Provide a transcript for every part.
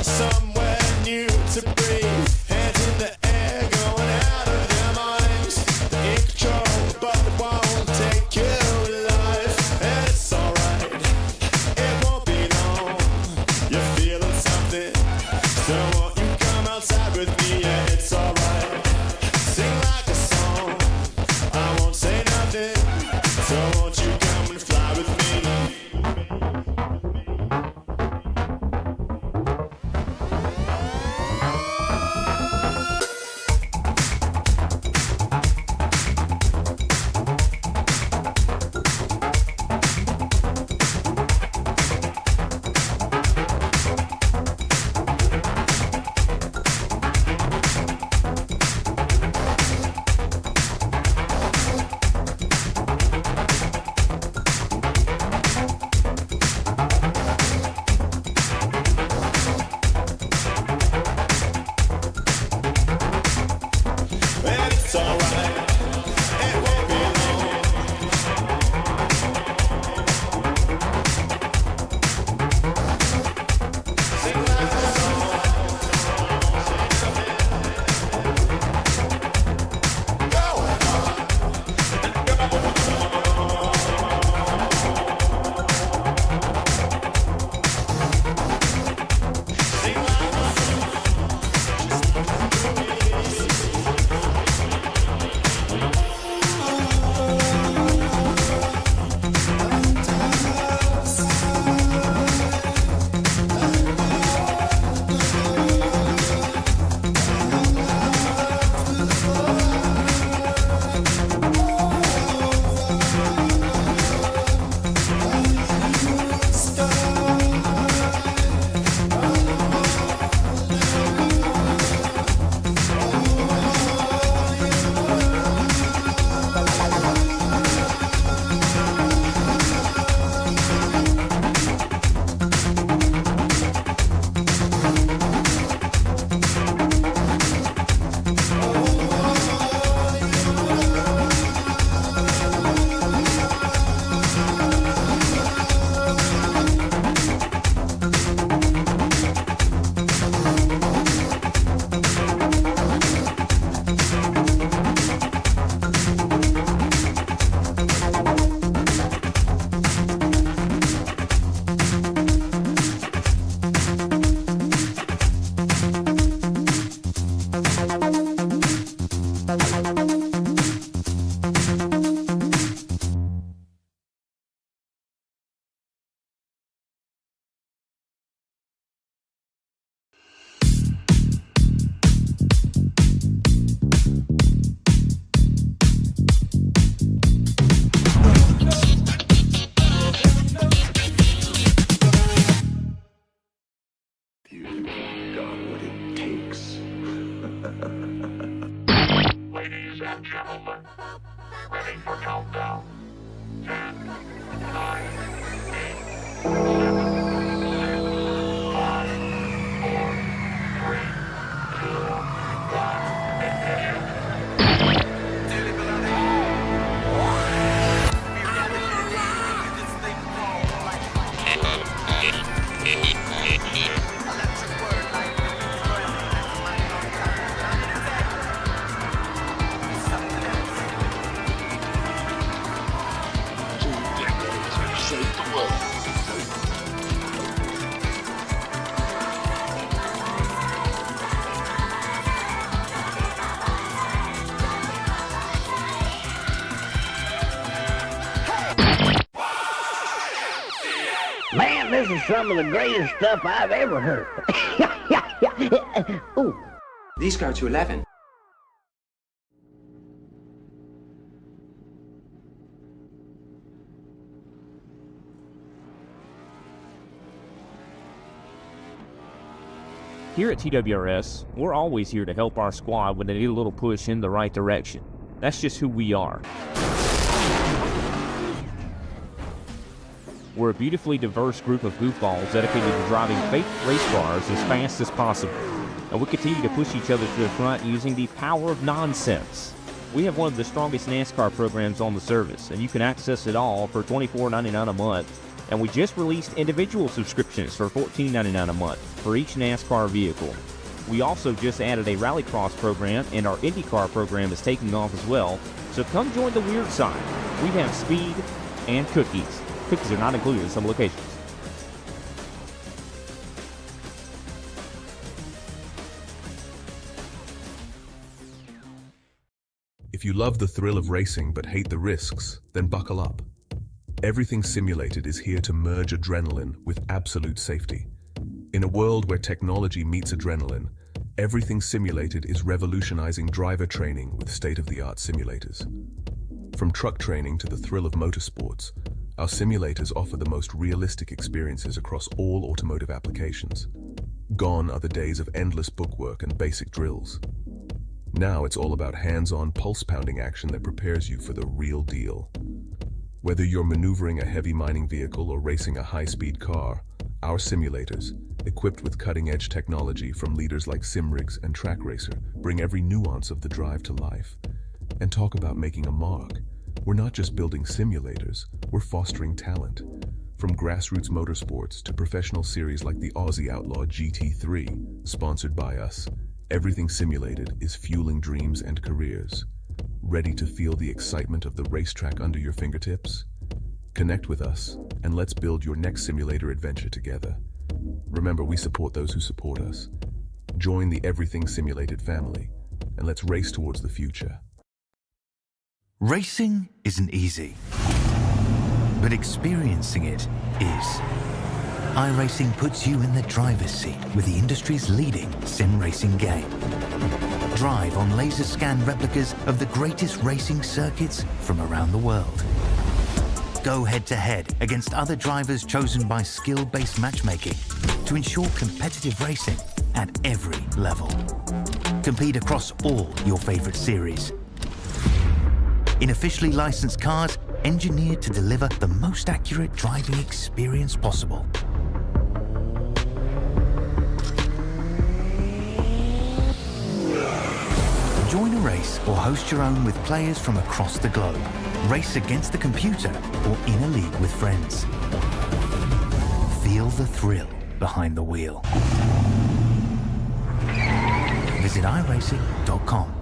somewhere new to breathe. Hands in the air, going out of their minds. In control, but it won't take you alive. And it's alright, it won't be long. You're feeling something, so won't you come outside with me? Yeah, it's alright. Sing like a song, I won't say nothing. So won't you come and fly with me? It's alright, it won't be long. Sing like a song, go on, sing like a Ladies and gentlemen, ready for countdown. 10, 9, 8, 7, 6, 5, 4, 3, 2, 1, ignition. Man, this is some of the greatest stuff I've ever heard. Ooh. These go to 11. Here at TWRS, we're always here to help our squad when they need a little push in the right direction. That's just who we are. We're a beautifully diverse group of goofballs dedicated to driving fake race cars as fast as possible. And we continue to push each other to the front using the power of nonsense. We have one of the strongest NASCAR programs on the service, and you can access it all for $24.99 a month And we just released individual subscriptions for $14.99 a month for each NASCAR vehicle. We also just added a Rallycross program, and our IndyCar program is taking off as well. So come join the weird side. We have speed and cookies. Cookies are not included in some locations. If you love the thrill of racing but hate the risks, then buckle up. Everything Simulated is here to merge adrenaline with absolute safety. In a world where technology meets adrenaline, Everything Simulated is revolutionizing driver training with state-of-the-art simulators. From truck training to the thrill of motorsports, our simulators offer the most realistic experiences across all automotive applications. Gone are the days of endless bookwork and basic drills. Now it's all about hands-on, pulse-pounding action that prepares you for the real deal. Whether you're maneuvering a heavy mining vehicle or racing a high-speed car, our simulators, equipped with cutting-edge technology from leaders like Simrigs and Track Racer, bring every nuance of the drive to life. And talk about making a mark. We're not just building simulators, we're fostering talent. From grassroots motorsports to professional series like the Aussie Outlaw GT3, sponsored by us, Everything Simulated is fueling dreams and careers. Ready to feel the excitement of the racetrack under your fingertips? Connect with us, and let's build your next simulator adventure together. Remember, we support those who support us. Join the Everything Simulated family, and let's race towards the future. Racing isn't easy, but experiencing it is. iRacing puts you in the driver's seat with the industry's leading sim racing game. Drive on laser scan replicas of the greatest racing circuits from around the world. Go head-to-head against other drivers chosen by skill-based matchmaking to ensure competitive racing at every level. Compete across all your favorite series. In officially licensed cars, engineered to deliver the most accurate driving experience possible. Join a race or host your own with players from across the globe. Race against the computer or in a league with friends. Feel the thrill behind the wheel. Visit iRacing.com.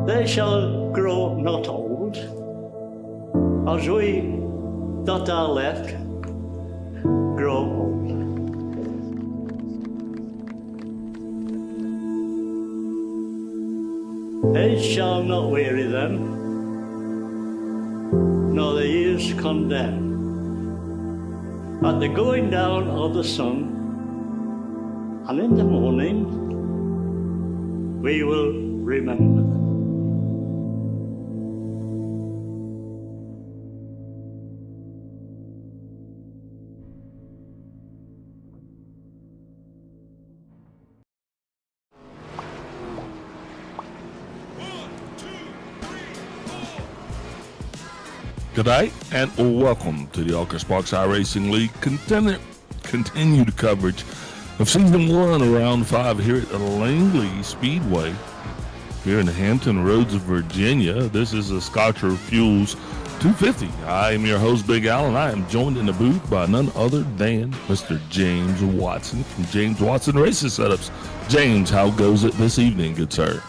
they shall grow not old, as we that are left grow old. Age shall not weary them, nor the years condemn. At the going down of the sun, and in the morning, we will remember them. Good night and welcome to the ARCA Sparks iRacing League continued coverage of Season 1 of Round 5 here at Langley Speedway here in Hampton Roads, Virginia. This is a Scotcher Fuels 250. I am your host, Big Al, and I am joined in the booth by none other than Mr. James Watson from James Watson Racing Setups. James, how goes it this evening, good sir?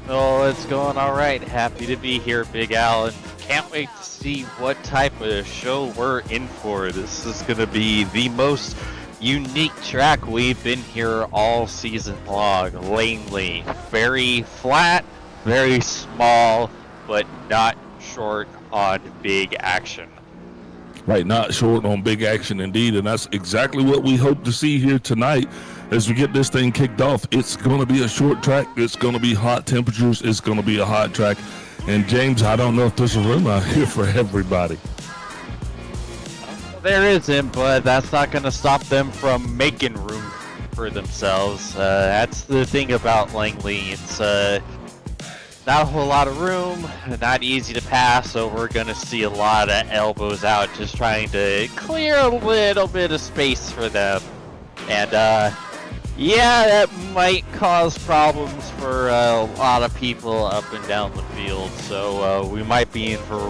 Oh, it's going all right. Happy to be here, Big Al, and can't wait to see what type of show we're in for. This is going to be the most unique track we've been here all season long. Langley, very flat, very small, but not short on big action. Right, not short on big action indeed, and that's exactly what we hope to see here tonight as we get this thing kicked off. It's going to be a short track, it's going to be hot temperatures, it's going to be a hot track. And James, I don't know if there's a room out here for everybody. There isn't, but that's not going to stop them from making room for themselves. That's the thing about Langley. It's not a whole lot of room, not easy to pass, so we're going to see a lot of elbows out, just trying to clear a little bit of space for them. And yeah, that might cause problems for a lot of people up and down the field, so we might be in for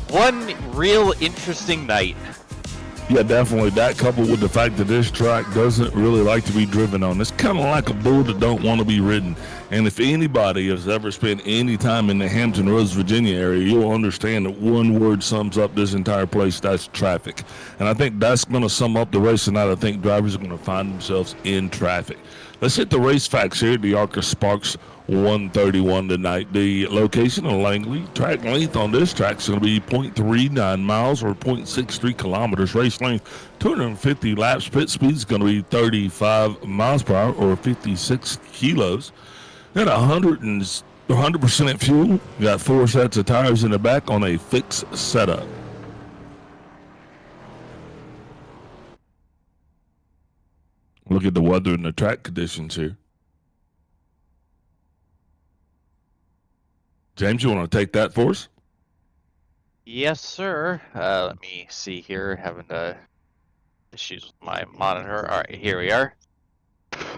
one real interesting night. Yeah, definitely. That coupled with the fact that this track doesn't really like to be driven on. It's kind of like a bull that don't want to be ridden. And if anybody has ever spent any time in the Hampton Roads, Virginia area, you'll understand that one word sums up this entire place, that's traffic. And I think that's going to sum up the race tonight. I think drivers are going to find themselves in traffic. Let's hit the race facts here at the ARCA Sparks 131 tonight. The location of Langley, track length on this track is going to be 0.39 miles or 0.63 kilometers. Race length 250 laps. Pit speed is going to be 35 miles per hour or 56 kilos. Got 100% fuel. Got 4 sets of tires in the back on a fixed setup. Look at the weather and the track conditions here. James, you want to take that for us? Yes, sir. Let me see here. Having issues with my monitor. All right, here we are.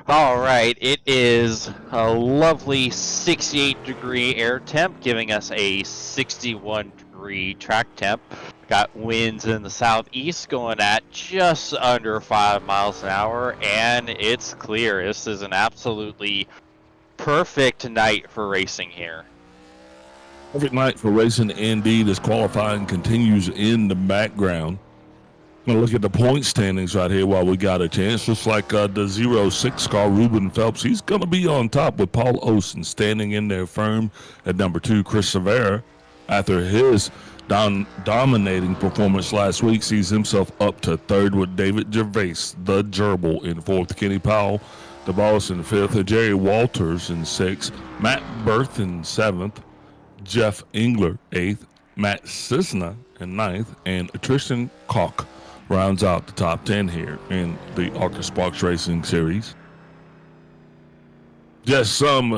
All right, it is a lovely 68-degree air temp, giving us a 61-degree track temp. Got winds in the southeast going at just under 5 miles an hour, and it's clear. This is an absolutely perfect night for racing here. Perfect night for racing indeed as qualifying continues in the background. I'm going to look at the point standings right here while we got a chance. Looks like the 06 car, Ruben Phelps, he's going to be on top with Paul Olsen standing in there firm at number 2. Chris Severa, after his dominating performance last week, sees himself up to 3rd with David Gervais, the gerbil, in 4th. Kenny Powell, the boss, in 5th. Jerry Walters in 6th. Matt Berth in 7th. Jeff Engler, 8th. Matt Cisna in 9th. And Tristan Koch rounds out the top 10 here in the ARCA Sparks Racing Series. Just over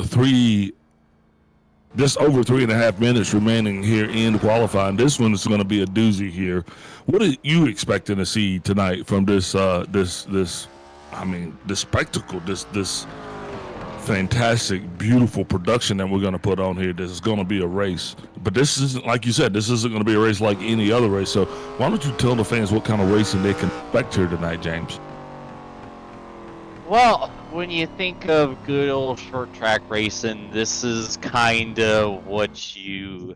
3.5 minutes remaining here in qualifying. This one is going to be a doozy here. What are you expecting to see tonight from this spectacle, this fantastic, beautiful production that we're going to put on here? This is going to be a race, but this isn't, like you said, this isn't going to be a race like any other race. So why don't you tell the fans what kind of racing they can expect here tonight, James? Well, when you think of good old short track racing, this is kind of what you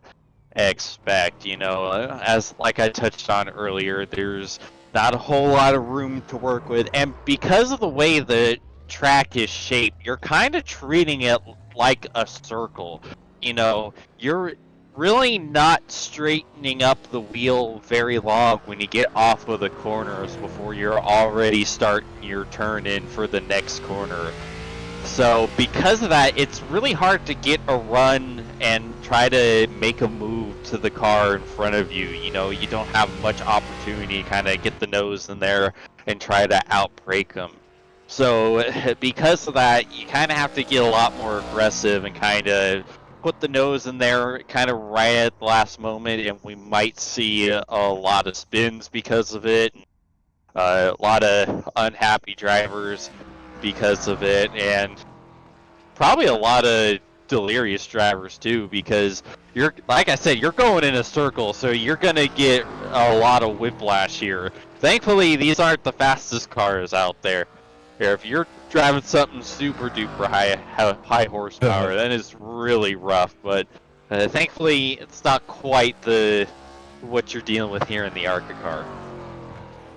expect. As like I touched on earlier, there's not a whole lot of room to work with, and because of the way the track is shaped, you're kind of treating it like a circle. You're really not straightening up the wheel very long when you get off of the corners before you're already starting your turn in for the next corner. So because of that, it's really hard to get a run and try to make a move to the car in front of you. You don't have much opportunity to kind of get the nose in there and try to outbrake them. So because of that, you kind of have to get a lot more aggressive and kind of put the nose in there kind of right at the last moment, and we might see a lot of spins because of it. A lot of unhappy drivers because of it, and probably a lot of delirious drivers too, because like I said, you're going in a circle, so you're gonna get a lot of whiplash here. Thankfully, these aren't the fastest cars out there. If you're driving something super duper high horsepower, then it's really rough. But thankfully, it's not quite what you're dealing with here in the ARCA car.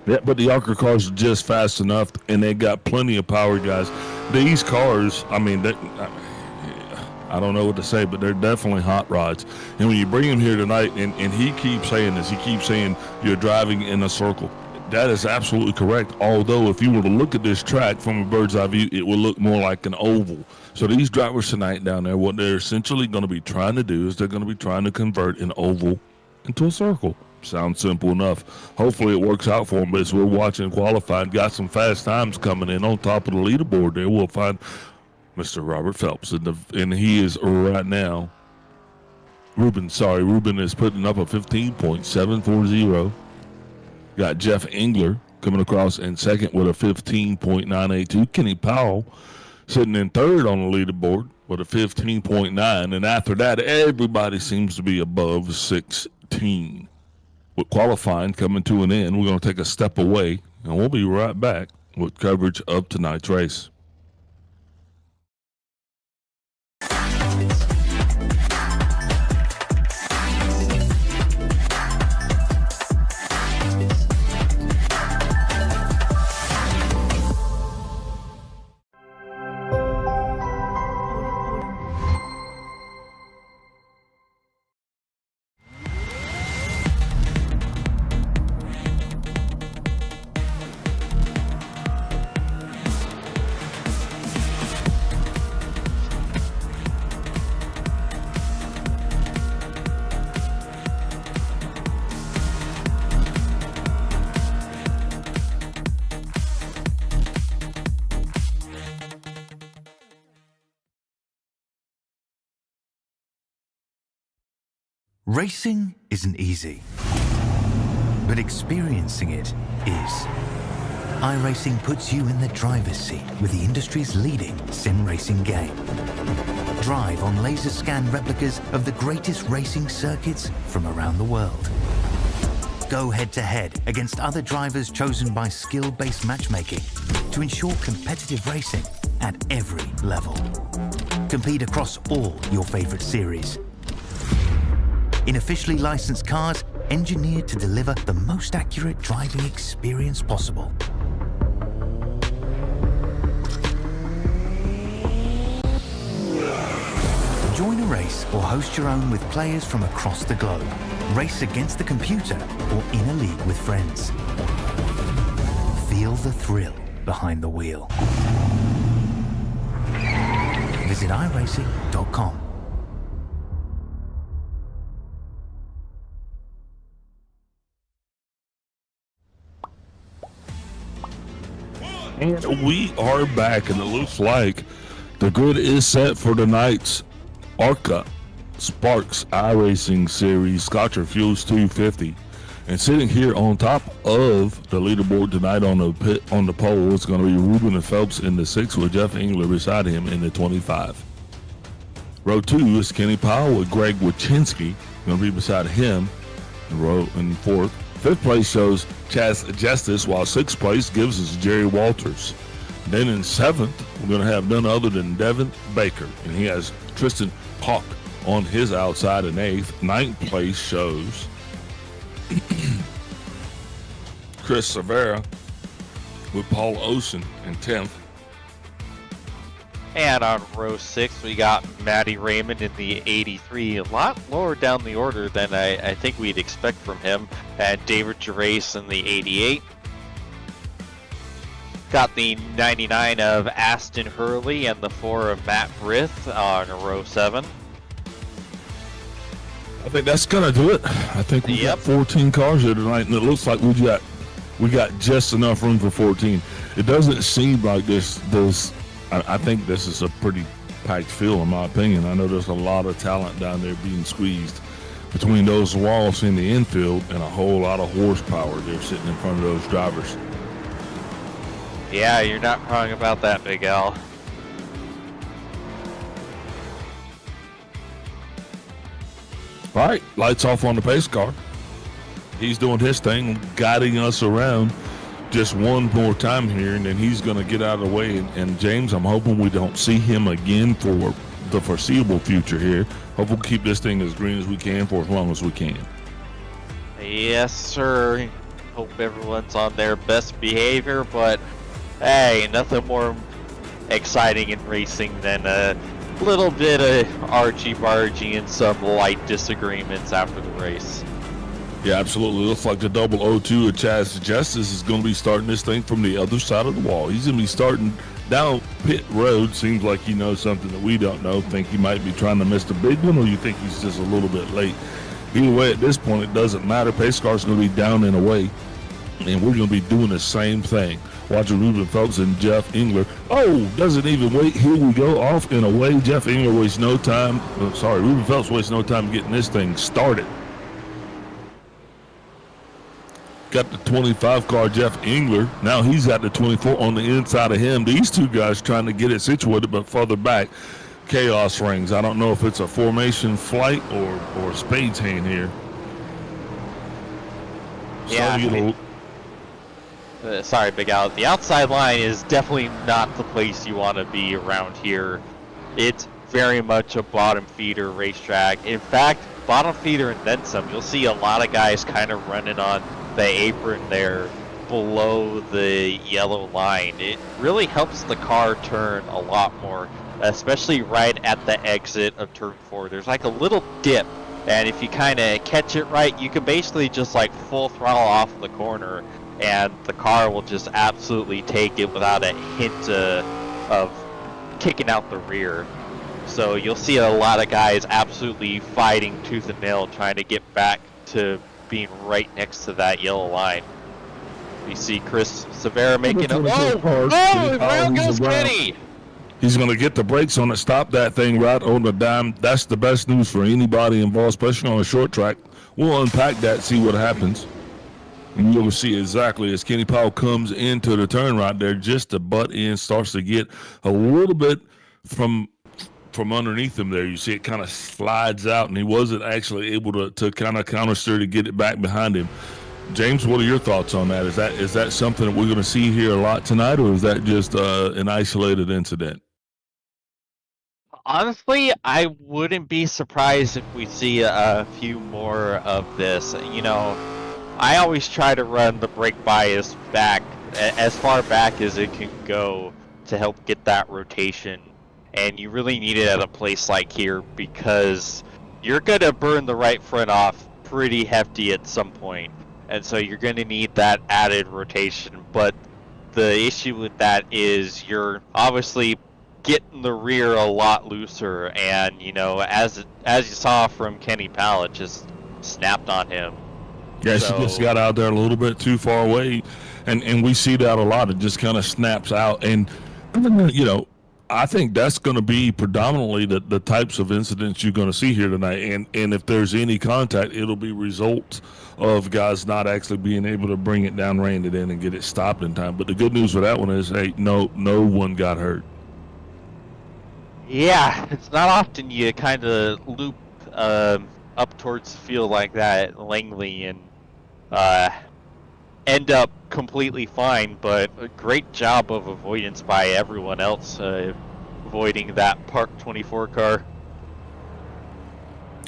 Yeah, but the ARCA cars are just fast enough, and they got plenty of power, guys. These cars, I mean, I don't know what to say, but they're definitely hot rods. And when you bring them here tonight, and he keeps saying this, he keeps saying you're driving in a circle. That is absolutely correct. Although, if you were to look at this track from a bird's eye view, it will look more like an oval. So these drivers tonight down there, what they're essentially going to be trying to do is they're going to be trying to convert an oval into a circle. Sounds simple enough. Hopefully it works out for them. But as we're watching qualifying, got some fast times coming in on top of the leaderboard there. We'll find Mr. Robert Phelps, and he is right now. Ruben is putting up a 15.740. Got Jeff Engler coming across in second with a 15.982. Kenny Powell sitting in third on the leaderboard with a 15.9. And after that, everybody seems to be above 16. With qualifying coming to an end, we're going to take a step away, and we'll be right back with coverage of tonight's race. Racing isn't easy, but experiencing it is. iRacing puts you in the driver's seat with the industry's leading sim racing game. Drive on laser scan replicas of the greatest racing circuits from around the world. Go head to head against other drivers chosen by skill-based matchmaking to ensure competitive racing at every level. Compete across all your favorite series in officially licensed cars engineered to deliver the most accurate driving experience possible. Join a race or host your own with players from across the globe. Race against the computer or in a league with friends. Feel the thrill behind the wheel. Visit iRacing.com. And we are back, and it looks like the grid is set for tonight's ARCA Sparks iRacing Series Scotcher Fuels 250. And sitting here on top of the leaderboard tonight on the pole is going to be Ruben Phelps in the 6 with Jeff Engler beside him in the 25. Row 2 is Kenny Powell with Greg Wachinski going to be beside him in row in 4th. 5th place shows Chaz Justice, while 6th place gives us Jerry Walters. Then in 7th, we're going to have none other than Devin Baker, and he has Tristan Hawk on his outside in 8th. 9th place shows Chris Severa with Paul Ocean in 10th. And on row 6, we got Matty Raymond in the 83, a lot lower down the order than I think we'd expect from him. And David Gerace in the 88. Got the 99 of Aston Hurley and the 4 of Matt Brith on row 7. I think that's going to do it. I think we got 14 cars here tonight, and it looks like we got just enough room for 14. It doesn't seem like this I think this is a pretty packed field, in my opinion. I know there's a lot of talent down there being squeezed between those walls in the infield and a whole lot of horsepower there sitting in front of those drivers. Yeah, you're not wrong about that, Big Al. All right, lights off on the pace car. He's doing his thing, guiding us around just one more time here, and then he's going to get out of the way. And James, I'm hoping we don't see him again for the foreseeable future here. Hope we'll keep this thing as green as we can for as long as we can. Yes, sir. Hope everyone's on their best behavior, but hey, nothing more exciting in racing than a little bit of argy-bargy and some light disagreements after the race. Yeah, absolutely. Looks like the 002 of Chaz Justice is going to be starting this thing from the other side of the wall. He's going to be starting down pit road. Seems like he knows something that we don't know. Think he might be trying to miss the big one, or you think he's just a little bit late? Either way, at this point, it doesn't matter. Pace car's going to be down and away, and we're going to be doing the same thing. Watching Ruben Phelps and Jeff Engler. Oh, doesn't even wait. Here we go, off and away. Jeff Engler wastes no time. Ruben Phelps wastes no time getting this thing started. Got the 25 car, Jeff Engler. Now he's got the 24 on the inside of him. These two guys trying to get it situated, but further back, chaos rings. I don't know if it's a formation flight or spades hand here. Yeah. Sorry, Big Al. The outside line is definitely not the place you want to be around here. It's very much a bottom feeder racetrack. In fact, bottom feeder and then some. You'll see a lot of guys kind of running on the apron there below the yellow line. It really helps the car turn a lot more, especially right at the exit of turn 4. There's like a little dip, and if you kind of catch it right, you can basically just like full throttle off the corner, and the car will just absolutely take it without a hint of kicking out the rear. So you'll see a lot of guys absolutely fighting tooth and nail trying to get back to being right next to that yellow line. You see Chris Severa making a... Around goes Kenny! He's going to get the brakes on it, stop that thing right on the dime. That's the best news for anybody involved, especially on a short track. We'll unpack that, see what happens. And you'll see exactly as Kenny Powell comes into the turn right there, just the butt end starts to get a little bit from underneath him there. You see it kind of slides out, and he wasn't actually able to kind of countersteer to get it back behind him. James, what are your thoughts on that? Is that something that we're going to see here a lot tonight, or is that just an isolated incident? Honestly, I wouldn't be surprised if we see a few more of this. You know, I always try to run the brake bias back as far back as it can go to help get that rotation. And you really need it at a place like here because you're going to burn the right front off pretty hefty at some point. And so you're going to need that added rotation. But the issue with that is you're obviously getting the rear a lot looser. And, you know, as you saw from Kenny Powell, it just snapped on him. Yeah, so, she just got out there a little bit too far away. And we see that a lot. It just kind of snaps out. And, you know, I think that's going to be predominantly the types of incidents you're going to see here tonight. And if there's any contact, it'll be results of guys not actually being able to bring it down, rein it in, and get it stopped in time. But the good news for that one is, hey, no one got hurt. Yeah, it's not often you kind of loop up towards the field like that at Langley. And end up completely fine, but a great job of avoidance by everyone else, avoiding that Park 24 car.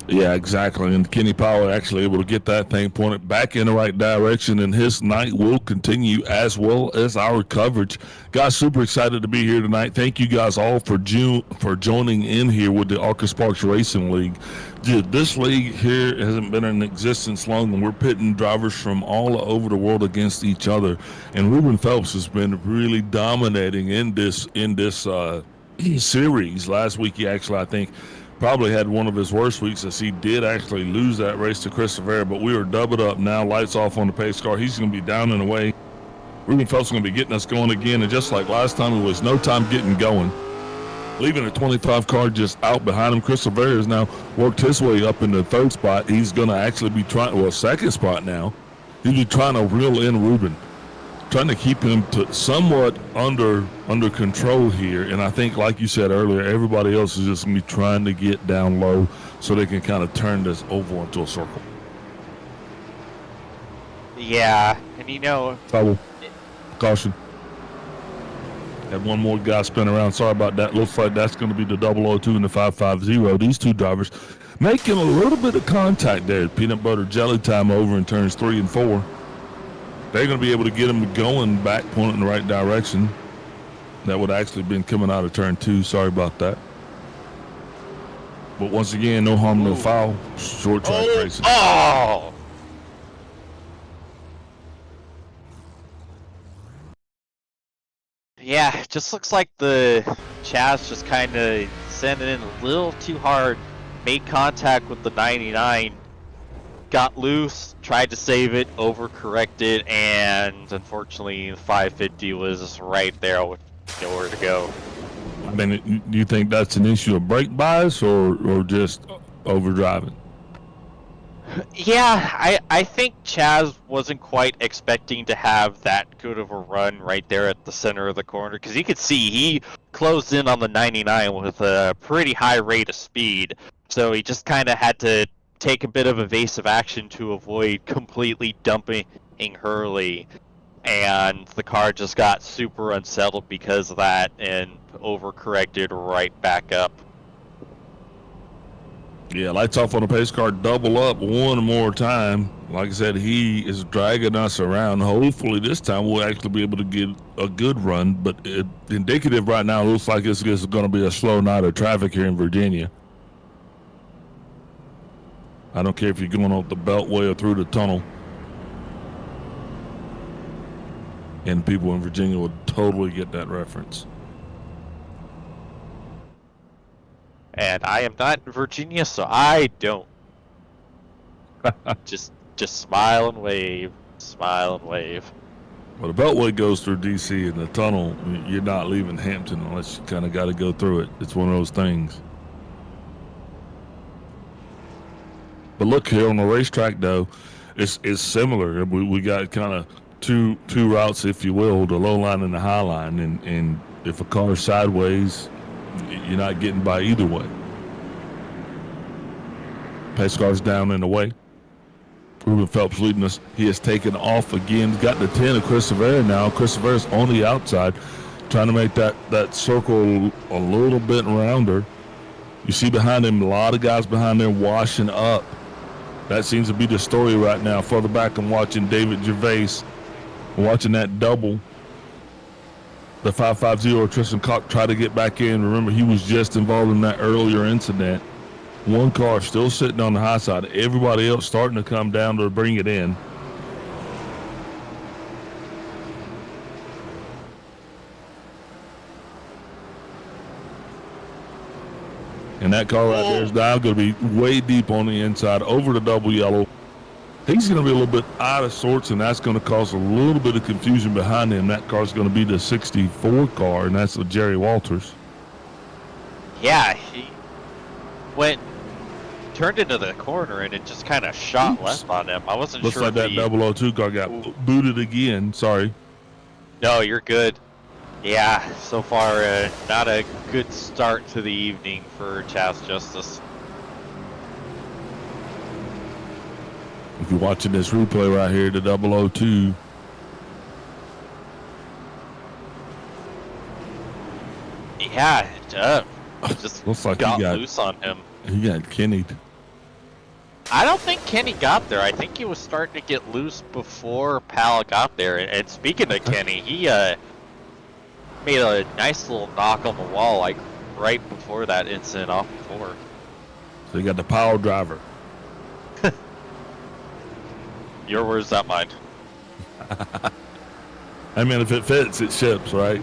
Yeah, exactly. And Kenny Powell actually able to get that thing pointed back in the right direction, and his night will continue as well as our coverage. Guys, super excited to be here tonight. Thank you guys all for joining in here with the ARCA Sparks Racing League. Dude, this league here hasn't been in existence long, and we're pitting drivers from all over the world against each other. And Ruben Phelps has been really dominating in this series. Last week, he actually, I think, probably had one of his worst weeks, as he did actually lose that race to Chris Rivera, but we are doubled up now. Lights off on the pace car. He's going to be down and away. Ruben Phelps is going to be getting us going again, and just like last time, it was no time getting going. Leaving a 25 car just out behind him. Chris Rivera has now worked his way up in the third spot. He's going to actually be second spot now. He'll be trying to reel in Ruben, trying to keep him to somewhat under control here. And I think, like you said earlier, everybody else is just going to be trying to get down low so they can kind of turn this oval into a circle. Yeah, and Foul. Caution. Had one more guy spin around. Sorry about that. Looks like that's going to be the 002 and the 550. These two drivers making a little bit of contact there. Peanut butter jelly time over in turns 3 and 4. They're going to be able to get them going back, pointing in the right direction. That would actually been coming out of turn 2. Sorry about that. But once again, no harm, no foul. Short track racing. Oh! Yeah, it just looks like the Chaz just kind of sent it in a little too hard. Made contact with the 99. Got loose, tried to save it, overcorrected, and unfortunately the 550 was right there with nowhere to go. I mean, do you think that's an issue of brake bias or just overdriving? Yeah, I think Chaz wasn't quite expecting to have that good of a run right there at the center of the corner, because you could see he closed in on the 99 with a pretty high rate of speed, so he just kind of had to take a bit of evasive action to avoid completely dumping Hurley, and the car just got super unsettled because of that and overcorrected right back up. Yeah, lights off on the pace car, double up one more time. Like I said, he is dragging us around. Hopefully this time we'll actually be able to get a good run, but indicative right now, it looks like it's going to be a slow night of traffic here in Virginia. I don't care if you're going off the Beltway or through the tunnel. And people in Virginia will totally get that reference. And I am not in Virginia, so I don't. just smile and wave, smile and wave. Well, the Beltway goes through D.C. and the tunnel, you're not leaving Hampton unless you kind of got to go through it. It's one of those things. But look here on the racetrack, though, it's similar. We got kind of two routes, if you will, the low line and the high line. And if a car is sideways, you're not getting by either way. Pace car's down and away. Ruben Phelps leading us. He has taken off again. Got the 10 of Chris Rivera now. Chris Rivera's on the outside, trying to make that circle a little bit rounder. You see behind him, a lot of guys behind there washing up. That seems to be the story right now. Further back, I'm watching David Gervais. I'm watching that double. The 550 Tristan Cock try to get back in. Remember, he was just involved in that earlier incident. One car still sitting on the high side. Everybody else starting to come down to bring it in. And that car right there is now going to be way deep on the inside, over the double yellow. He's going to be a little bit out of sorts, and that's going to cause a little bit of confusion behind him. That car's going to be the 64 car, and that's with Jerry Walters. Yeah, he turned into the corner, and it just kind of shot left on him. I wasn't Looks sure. Looks like that 002 car got booted again. Sorry. No, you're good. Yeah, so far, not a good start to the evening for Chaz Justice. If you're watching this replay right here, the 002 Yeah, just Looks like got he got loose on him. He got Kenny'd. I don't think Kenny got there. I think he was starting to get loose before Pal got there. And speaking of Kenny, he made a nice little knock on the wall, like right before that incident off the floor. So you got the power driver. Your words, not mine. I mean, if it fits, it ships, right?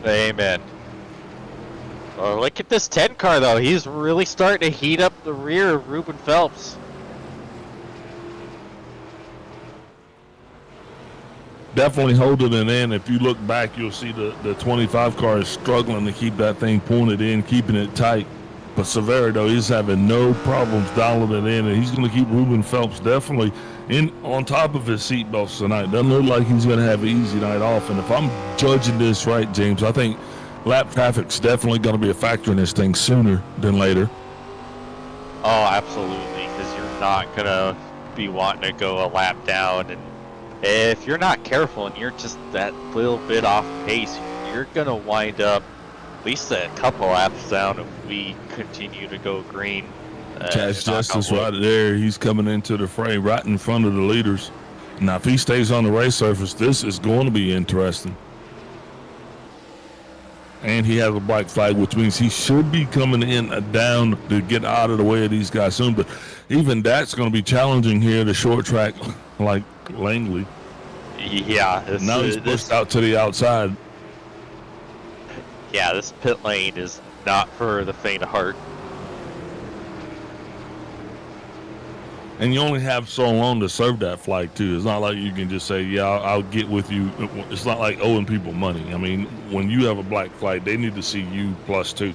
Amen. Oh, look at this 10 car though. He's really starting to heat up the rear of Ruben Phelps. Definitely holding it in. If you look back, you'll see the 25 car is struggling to keep that thing pointed in, keeping it tight. But Severa, though, he's having no problems dialing it in, and he's going to keep Ruben Phelps definitely on top of his seatbelts tonight. Doesn't look like he's going to have an easy night off. And if I'm judging this right, James, I think lap traffic's definitely going to be a factor in this thing sooner than later. Oh, absolutely, because you're not going to be wanting to go a lap down. And if you're not careful and you're just that little bit off pace, you're going to wind up at least a couple laps down if we continue to go green. Chaz Justice right there. He's coming into the fray right in front of the leaders. Now, if he stays on the race surface, this is going to be interesting. And he has a black flag, which means he should be coming in down to get out of the way of these guys soon. But even that's going to be challenging here at a short track like Langley. Yeah. Now he's pushed out to the outside. Yeah, this pit lane is not for the faint of heart. And you only have so long to serve that flag, too. It's not like you can just say, yeah, I'll get with you. It's not like owing people money. I mean, when you have a black flag, they need to see you +2.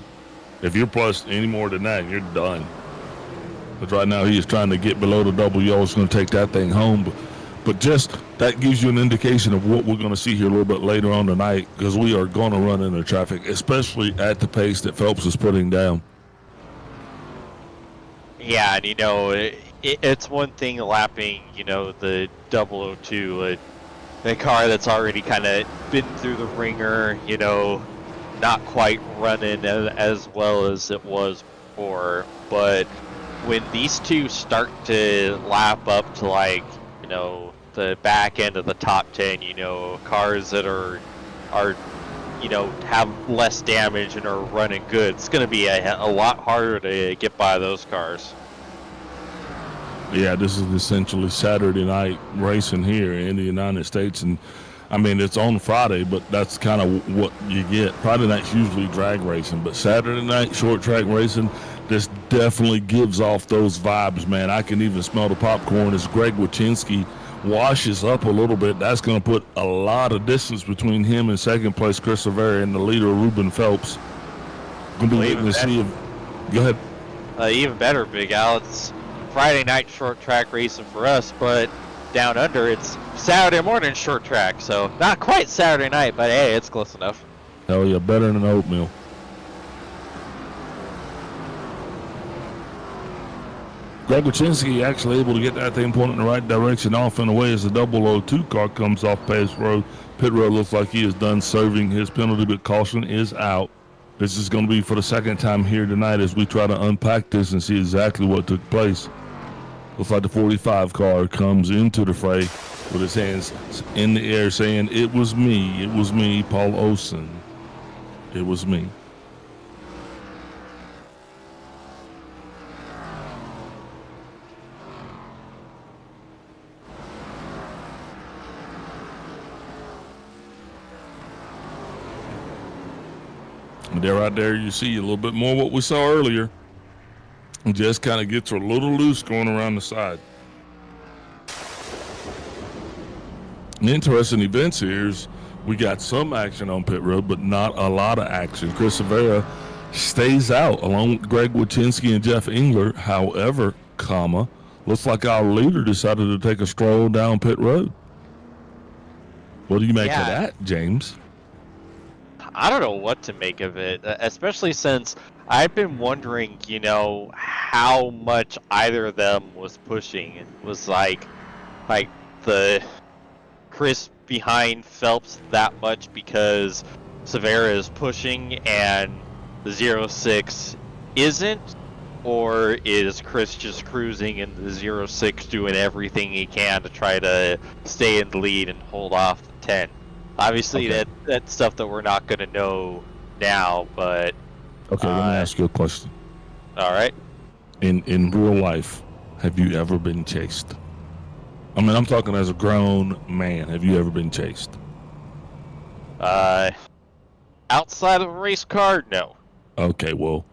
If you're plus any more than that, you're done. But right now, he is trying to get below the double yellow. It's going to take that thing home. But just that gives you an indication of what we're going to see here a little bit later on tonight, because we are going to run into traffic, especially at the pace that Phelps is putting down. Yeah, and you know, it's one thing lapping, you know, the 002, a car that's already kind of been through the ringer, you know, not quite running as well as it was before. But when these two start to lap up to, like, you know, the back end of the top 10, you know, cars that are you know, have less damage and are running good, it's going to be a lot harder to get by those cars. Yeah, this is essentially Saturday night racing here in the United States. And, I mean, it's on Friday, but that's kind of what you get. Friday night's usually drag racing, but Saturday night short track racing, this definitely gives off those vibes, man. I can even smell the popcorn as Greg Wachinski washes up a little bit. That's going to put a lot of distance between him and second place Chris Severa and the leader Ruben Phelps. Going to be waiting to see if... Go ahead. Even better, Big Al. It's Friday night short track racing for us, but down under it's Saturday morning short track. So not quite Saturday night, but hey, it's close enough. Hell yeah, better than oatmeal. Greg Wachinski actually able to get that thing pointed in the right direction off and away as the 002 car comes off pit road. Pit road looks like he is done serving his penalty, but caution is out. This is going to be for the second time here tonight as we try to unpack this and see exactly what took place. Looks like the 45 car comes into the fray with his hands in the air saying, it was me, Paul Olsen. It was me. And there, right there, you see a little bit more what we saw earlier. And just kind of gets a little loose going around the side. An interesting events here is we got some action on pit road, but not a lot of action. Chris Severa stays out along with Greg Wachinski and Jeff Engler. However, looks like our leader decided to take a stroll down pit road. What do you make of that, James? I don't know what to make of it, especially since I've been wondering, you know, how much either of them was pushing. It was like the Chris behind Phelps that much because Severa is pushing, and the 06 isn't, or is Chris just cruising and the 06 doing everything he can to try to stay in the lead and hold off the 10? Obviously, Okay. that's stuff that we're not going to know now, but... Okay, let me ask you a question. All right. In real life, have you ever been chased? I mean, I'm talking as a grown man. Have you ever been chased? Outside of a race car, no. Okay, well,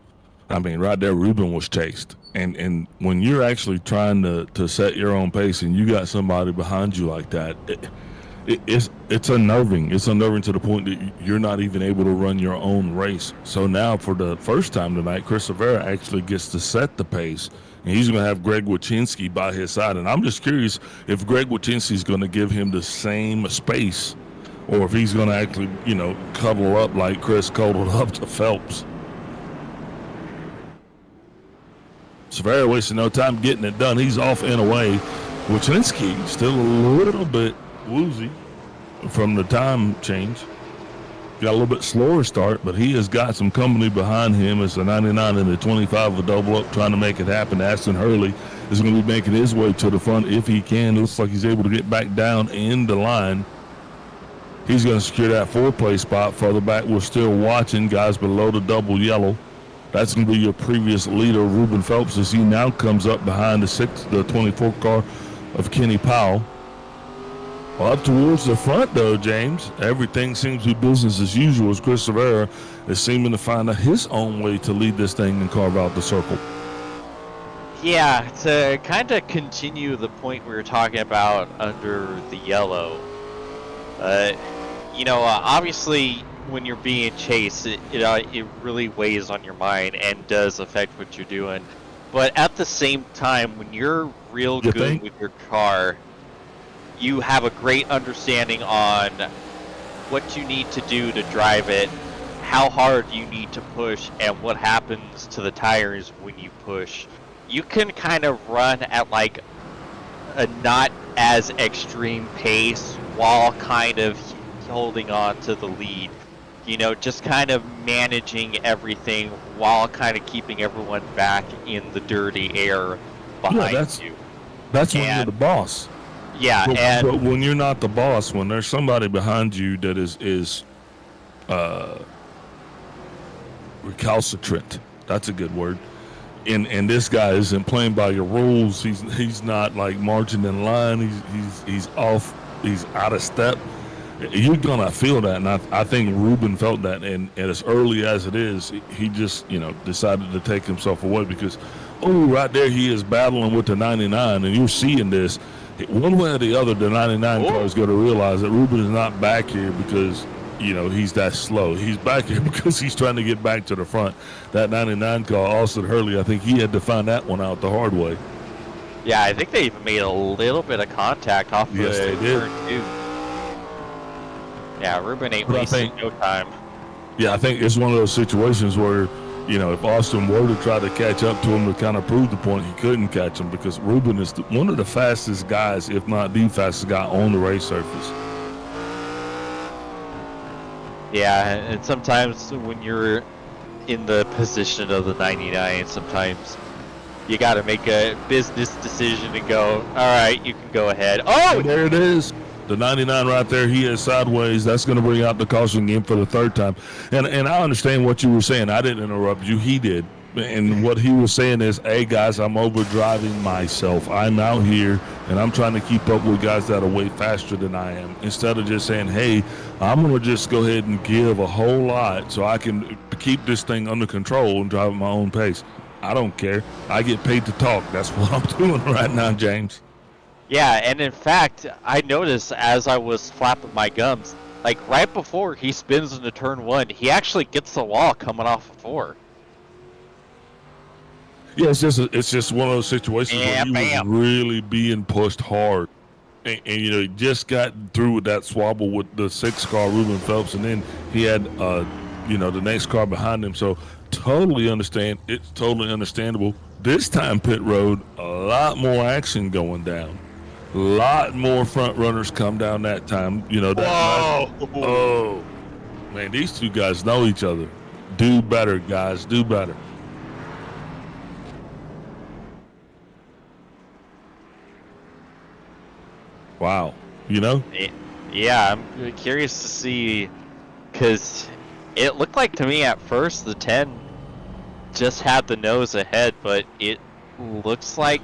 I mean, right there, Ruben was chased. And when you're actually trying to set your own pace and you got somebody behind you like that, it's unnerving. It's unnerving to the point that you're not even able to run your own race. So now, for the first time tonight, Chris Rivera actually gets to set the pace, and he's going to have Greg Wachinski by his side. And I'm just curious if Greg Wachinski is going to give him the same space, or if he's going to actually, cuddle up like Chris cuddled up to Phelps. Rivera wasting no time getting it done. He's off and away. Wachinski still a little bit woozy from the time change. Got a little bit slower start, but he has got some company behind him. It's the 99 and the 25 of double up trying to make it happen. Aston Hurley is going to be making his way to the front if he can. It looks like he's able to get back down in the line. He's going to secure that 4th-place spot. Further back, we're still watching guys below the double yellow. That's going to be your previous leader, Ruben Phelps, as he now comes up behind the 24 car of Kenny Powell. Well, up towards the front, though, James, everything seems to be business as usual as Chris Rivera is seeming to find his own way to lead this thing and carve out the circle. Yeah, to kind of continue the point we were talking about under the yellow, obviously when you're being chased, it really weighs on your mind and does affect what you're doing. But at the same time, when you're real good with your car, you have a great understanding on what you need to do to drive it, how hard you need to push, and what happens to the tires when you push. You can kind of run at like a not as extreme pace while kind of holding on to the lead. Just kind of managing everything while kind of keeping everyone back in the dirty air behind you. That's when you're the boss. Yeah, but when you're not the boss, when there's somebody behind you that is recalcitrant, that's a good word. And this guy isn't playing by your rules. He's not like marching in line. He's off. He's out of step. You're gonna feel that, and I think Ruben felt that. And as early as it is, he just decided to take himself away because, right there he is battling with the 99, and you're seeing this. One way or the other, the 99 car is going to realize that Ruben is not back here because, he's that slow. He's back here because he's trying to get back to the front. That 99 car, Austin Hurley, I think he had to find that one out the hard way. Yeah, I think they even made a little bit of contact off the turn 2. Yeah, Ruben ain't wasting no time. Yeah, I think it's one of those situations where, if Austin were to try to catch up to him to kind of prove the point, he couldn't catch him because Ruben is one of the fastest guys, if not the fastest guy on the race surface. Yeah, and sometimes when you're in the position of the 99, sometimes you got to make a business decision and go, all right, you can go ahead. Oh, there it is. The 99 right there, he is sideways. That's going to bring out the caution game for the 3rd time. And I understand what you were saying. I didn't interrupt you. He did. And what he was saying is, hey, guys, I'm overdriving myself. I'm out here, and I'm trying to keep up with guys that are way faster than I am. Instead of just saying, hey, I'm going to just go ahead and give a whole lot so I can keep this thing under control and drive at my own pace. I don't care. I get paid to talk. That's what I'm doing right now, James. Yeah, and in fact, I noticed as I was flapping my gums, like right before he spins into turn 1, he actually gets the wall coming off of 4. Yeah, it's just one of those situations where he was really being pushed hard. And just got through with that swabble with the 6 car, Ruben Phelps, and then he had, the next car behind him. So totally understand. It's totally understandable. This time, pit road, a lot more action going down. A lot more front runners come down that time. Oh, man, these two guys know each other. Do better, guys. Do better. Wow. You know? Yeah, I'm curious to see, because it looked like to me at first the 10 just had the nose ahead, but it looks like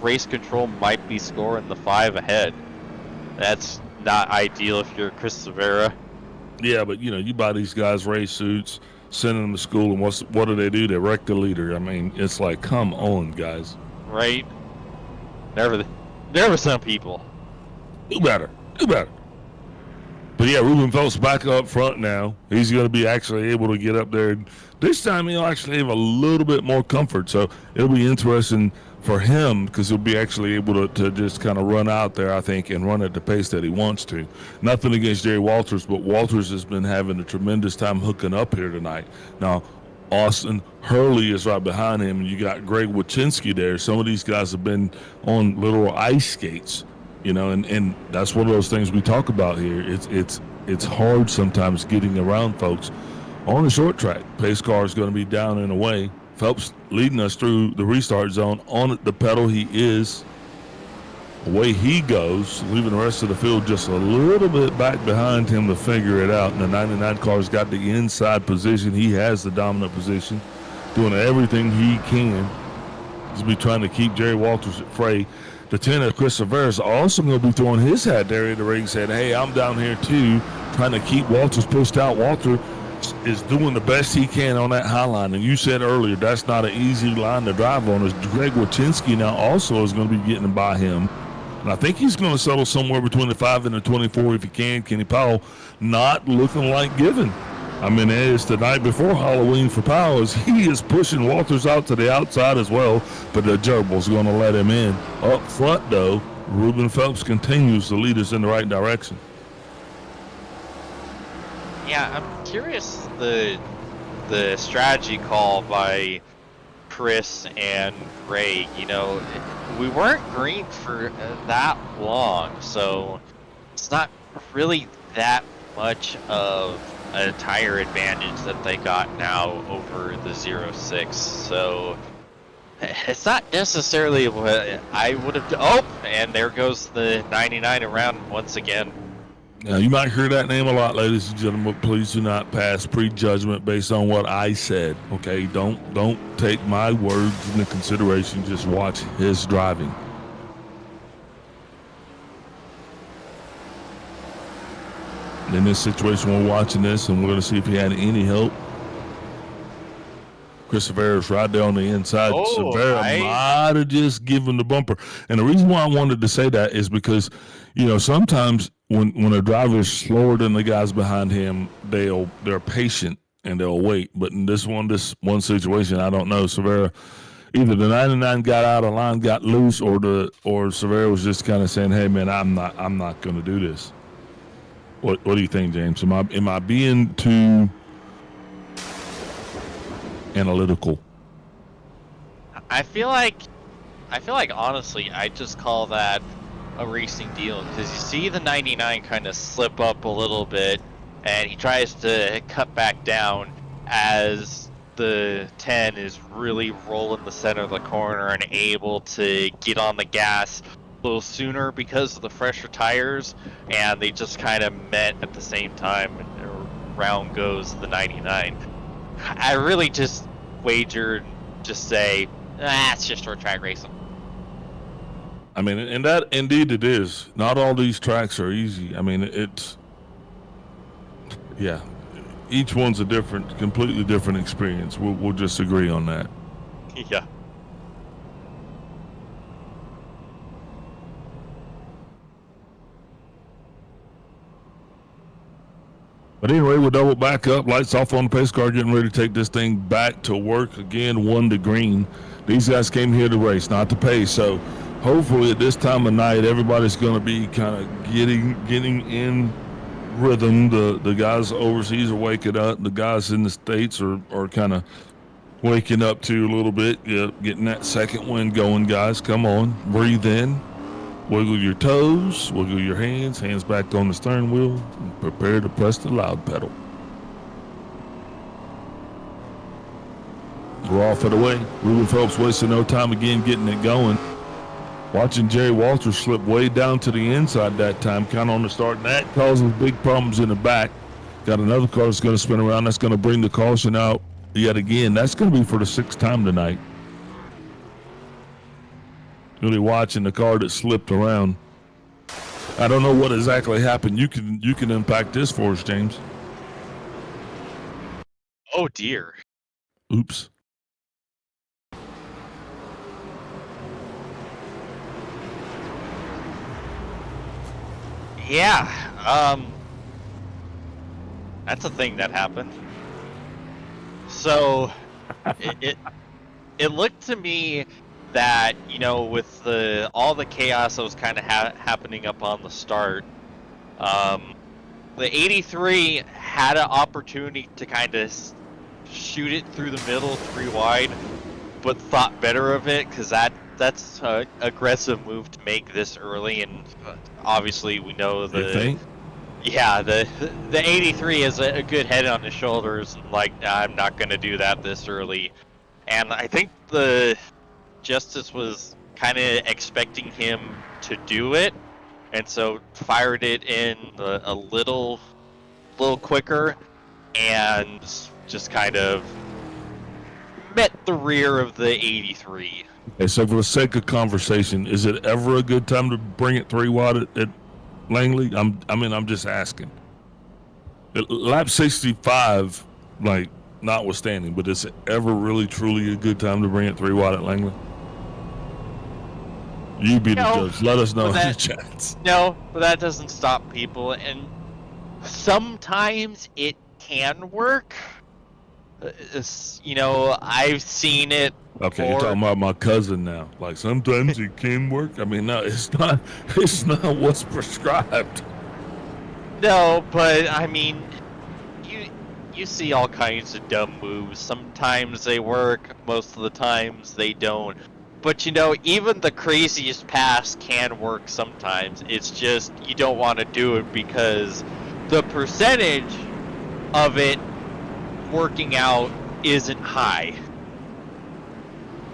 race control might be scoring the 5 ahead. That's not ideal if you're Chris Severa. Yeah, but you know, you buy these guys race suits, send them to school, and what do? They wreck the leader. I mean, it's like, come on, guys. Right? Never some people. Do better. Do better. But yeah, Ruben Phelps back up front now. He's going to be actually able to get up there. This time he'll actually have a little bit more comfort. So it'll be interesting for him because he'll be actually able to just kind of run out there, I think, and run at the pace that he wants to. Nothing against Jerry Walters, but Walters has been having a tremendous time hooking up here tonight. Now, Austin Hurley is right behind him, and you got Greg Wachinski there. Some of these guys have been on literal ice skates. You know, and that's one of those things we talk about here. It's hard sometimes getting around folks on the short track. Pace car is going to be down and away. Phelps leading us through the restart zone. On the pedal he is. Away he goes, leaving the rest of the field just a little bit back behind him to figure it out. And the 99 car's got the inside position. He has the dominant position, doing everything he can. He's be trying to keep Jerry Walters at fray. The 10 of Chris Severa is also going to be throwing his hat there in the ring, saying, hey, I'm down here too, trying to keep Walters pushed out. Walter is doing the best he can on that high line. And you said earlier, that's not an easy line to drive on. As Greg Wachinski now also is going to be getting by him. And I think he's going to settle somewhere between the 5 and the 24 if he can. Kenny Powell not looking like giving. I mean, it's the night before Halloween for Powell as he is pushing Walters out to the outside as well, but the gerbil's going to let him in. Up front, though, Ruben Phelps continues to lead us in the right direction. Yeah, I'm curious the strategy call by Chris and Greg. You know, we weren't green for that long, so it's not really that much of a tire advantage that they got now over the 06. So it's not necessarily what I would have done. Oh, and there goes the 99 around once again. Now, you might hear that name a lot, ladies and gentlemen. Please do not pass prejudgment based on what I said. Okay, don't take my words into consideration. Just watch his driving. In this situation, we're watching this, and we're going to see if he had any help. Chris Severa's right there on the inside. Severa might have just given the bumper. And the reason why I wanted to say that is because, you know, sometimes when a driver is slower than the guys behind him, they're patient and they'll wait. But in this one situation, I don't know. Severa, either the 99 got out of line, got loose, or Severa was just kind of saying, "Hey, man, I'm not going to do this." What do you think, James? Am I being too analytical? I feel like honestly, I just call that a racing deal because you see the 99 kind of slip up a little bit, and he tries to cut back down as the 10 is really rolling the center of the corner and able to get on the gas a little sooner because of the fresher tires, and they just kind of met at the same time, and round goes the 99. I really just wagered, just say, it's just short track racing. I mean, and that indeed it is. Not all these tracks are easy. I mean, yeah, each one's a completely different experience. We'll just agree on that. Yeah. But anyway, we'll double back up. Lights off on the pace car, getting ready to take this thing back to work again, 1 to green. These guys came here to race, not to pace. So hopefully at this time of night, everybody's going to be kind of getting in rhythm. The guys overseas are waking up. The guys in the States are kind of waking up too a little bit. Yeah, getting that second wind going, guys. Come on, breathe in. Wiggle your toes, wiggle your hands back on the steering wheel, and prepare to press the loud pedal. We're off and away. Ruben Phelps wasting no time again getting it going. Watching Jerry Walters slip way down to the inside that time, kind of on the start, and that causes big problems in the back. Got another car that's going to spin around. That's going to bring the caution out yet again. That's going to be for the 6th time tonight. Really watching the car that slipped around. I don't know what exactly happened. You can unpack this for us, James. Oh dear. Oops. Yeah. That's a thing that happened. So it looked to me that, you know, with all the chaos that was kind of happening up on the start, the 83 had an opportunity to kind of shoot it through the middle 3 wide, but thought better of it, because that's an aggressive move to make this early, and obviously we know the 83 is a good head on his shoulders, and like, I'm not going to do that this early. And I think the Justice was kind of expecting him to do it, and so fired it in a little quicker, and just kind of met the rear of the 83. Okay, so for the sake of conversation, is it ever a good time to bring it 3 wide at Langley? I'm just asking. Lap 65, like, notwithstanding, but is it ever really truly a good time to bring it 3 wide at Langley? You be the judge. Let us know in the chats. No, but that doesn't stop people, and sometimes it can work. You know, I've seen it. Okay, you're talking about my cousin now. Like, sometimes it can work. I mean, no, it's not what's prescribed. No, but I mean, you see all kinds of dumb moves. Sometimes they work, most of the times they don't. But you know, even the craziest pass can work sometimes. It's just you don't want to do it because the percentage of it working out isn't high.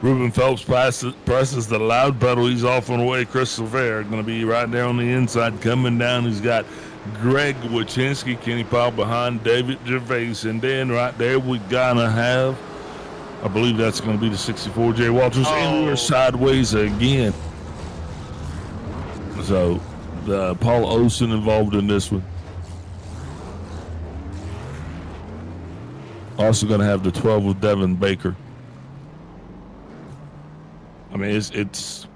Ruben Phelps presses the loud pedal. He's off on the way. Chris Silver going to be right there on the inside coming down. He's got Greg Wachinski, Kenny Powell behind David Gervais. And then right there we got to have, I believe that's going to be the 64 Jay Walters. And we're sideways again. So Paul Olsen involved in this one. Also going to have the 12 with Devin Baker. I mean, it's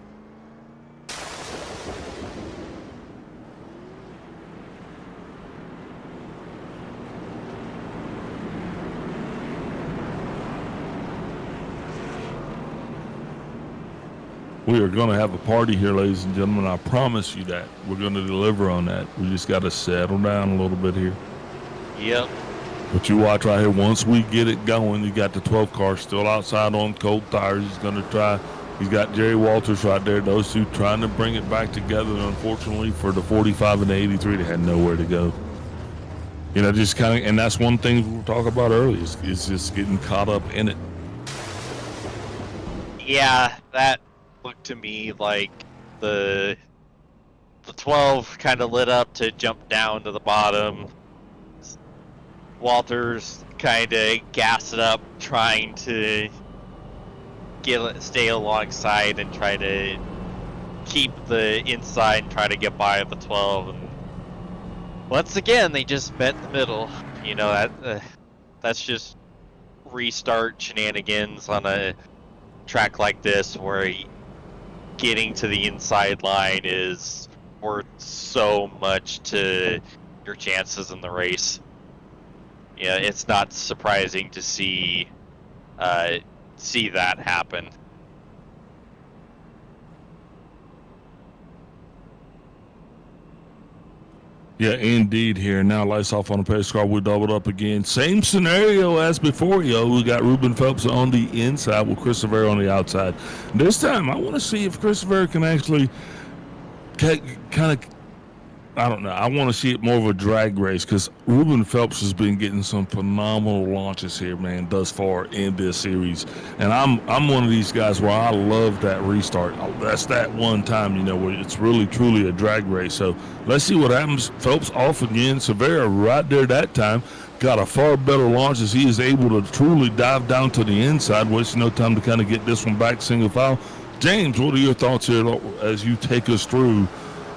we are going to have a party here, ladies and gentlemen. I promise you that. We're going to deliver on that. We just got to settle down a little bit here. Yep. But you watch right here. Once we get it going, you got the 12 car still outside on cold tires. He's going to try. He's got Jerry Walters right there. Those two trying to bring it back together. And unfortunately for the 45 and the 83, they had nowhere to go. You know, just kind of, and that's one thing we were talking about earlier. Is just getting caught up in it. Yeah, that looked to me like the 12 kind of lit up to jump down to the bottom. Walters kind of gassed it up, trying to stay alongside and try to keep the inside and try to get by the 12. And once again, they just met the middle. You know, that's just restart shenanigans on a track like this, where getting to the inside line is worth so much to your chances in the race. Yeah, it's not surprising to see that happen. Yeah, indeed. Here now, lights off on the pace car. We doubled up again. Same scenario as before, yo. We got Ruben Phelps on the inside with Chris Silver on the outside. This time, I want to see if Chris Silver can actually kind of, I don't know. I want to see it more of a drag race because Ruben Phelps has been getting some phenomenal launches here, man, thus far in this series. And I'm one of these guys where I love that restart. That's that one time, you know, where it's really truly a drag race. So let's see what happens. Phelps off again. Severa right there that time got a far better launch as he is able to truly dive down to the inside. Wasting no time to kind of get this one back single file. James, what are your thoughts here as you take us through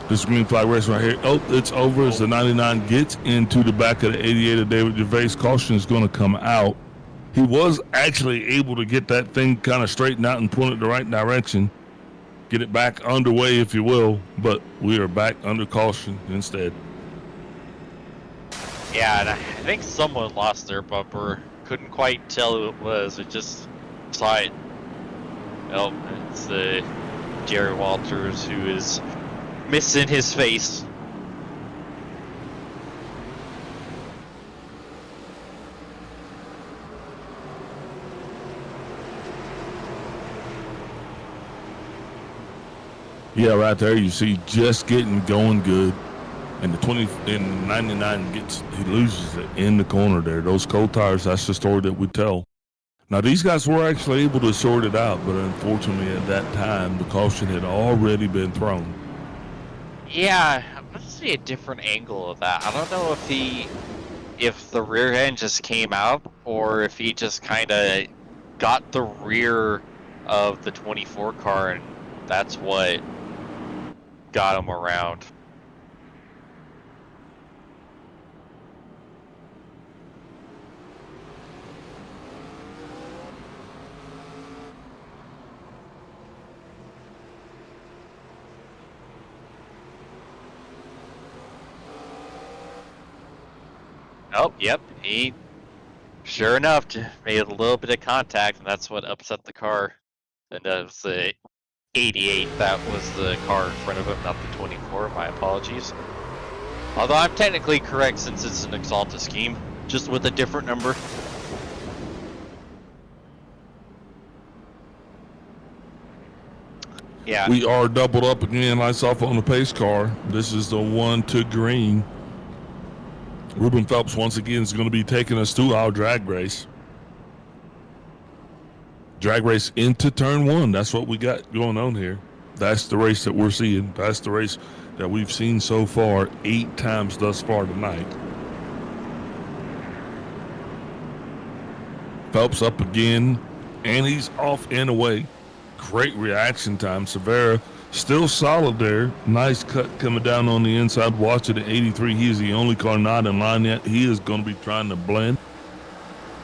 this green flag race right here? Oh, it's over as the 99 gets into the back of the 88 of David Gervais. Caution is going to come out. He was actually able to get that thing kind of straightened out and point it the right direction. Get it back underway, if you will. But we are back under caution instead. Yeah, and I think someone lost their bumper. Couldn't quite tell who it was. I just saw it. Oh, it's Jerry Walters, who is missing his face. Yeah, right there you see just getting going good. And the 99 he loses it in the corner there. Those cold tires, that's the story that we tell. Now, these guys were actually able to sort it out, but unfortunately at that time, the caution had already been thrown. Yeah, I'm gonna see a different angle of that. I don't know if the rear end just came out, or if he just kind of got the rear of the 24 car, and that's what got him around. Oh, yep, he, sure enough, made a little bit of contact, and that's what upset the car. And that was the 88, that was the car in front of him, not the 24, my apologies. Although I'm technically correct since it's an Exalta scheme, just with a different number. Yeah. We are doubled up again, lights off on the pace car. This is the one to green. Ruben Phelps once again is going to be taking us through our drag race. Drag race into turn one. That's what we got going on here. That's the race that we're seeing. That's the race that we've seen so far 8 times thus far tonight. Phelps up again, and he's off and away. Great reaction time. Severa still solid there. Nice cut coming down on the inside. Watch it at 83. He is the only car not in line yet. He is going to be trying to blend.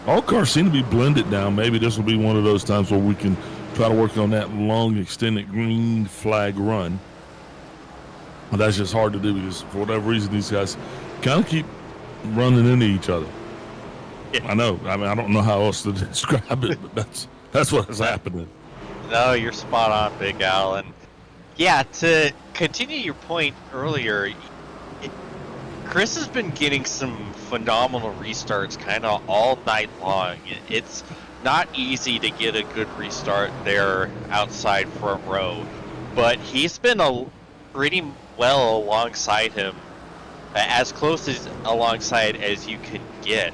All cars seem to be blended now. Maybe this will be one of those times where we can try to work on that long extended green flag run. But that's just hard to do because for whatever reason these guys kind of keep running into each other. Yeah. I know. I mean, I don't know how else to describe it, but that's what's happening. No, you're spot on, Big Al. And yeah, to continue your point earlier, Chris has been getting some phenomenal restarts kind of all night long. It's not easy to get a good restart there outside front row, but he's been pretty well alongside him, as close as alongside as you can get.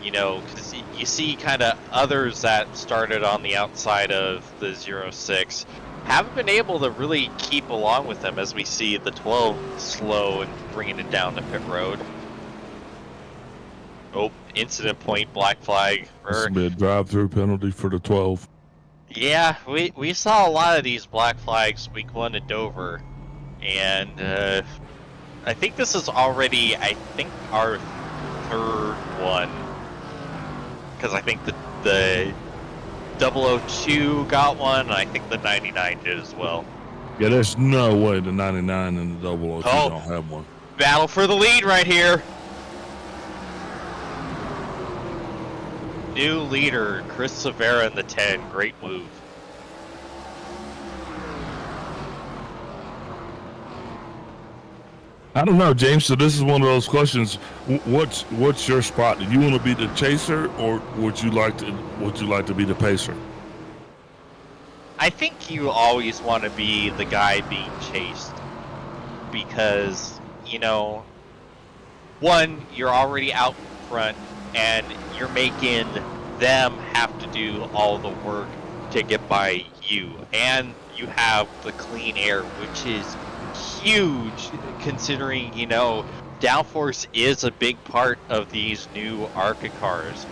You know, because you see kind of others that started on the outside of the 06 haven't been able to really keep along with them, as we see the 12 slow and bringing it down to pit road. Oh, incident point, black flag. This will be a drive-through penalty for the 12. Yeah, we saw a lot of these black flags week 1 at Dover, and I think this is already, our third one. Because I think the 002 got one, and I think the 99 did as well. Yeah, there's no way the 99 and the 002 don't have one. Battle for the lead right here. New leader, Chris Severa in the 10. Great move. I don't know, James. So this is one of those questions. What's your spot? Do you want to be the chaser, or would you like to be the pacer? I think you always want to be the guy being chased, because you know, one, you're already out front, and you're making them have to do all the work to get by you. And you have the clean air, which is huge, considering, you know, downforce is a big part of these new ARCA cars.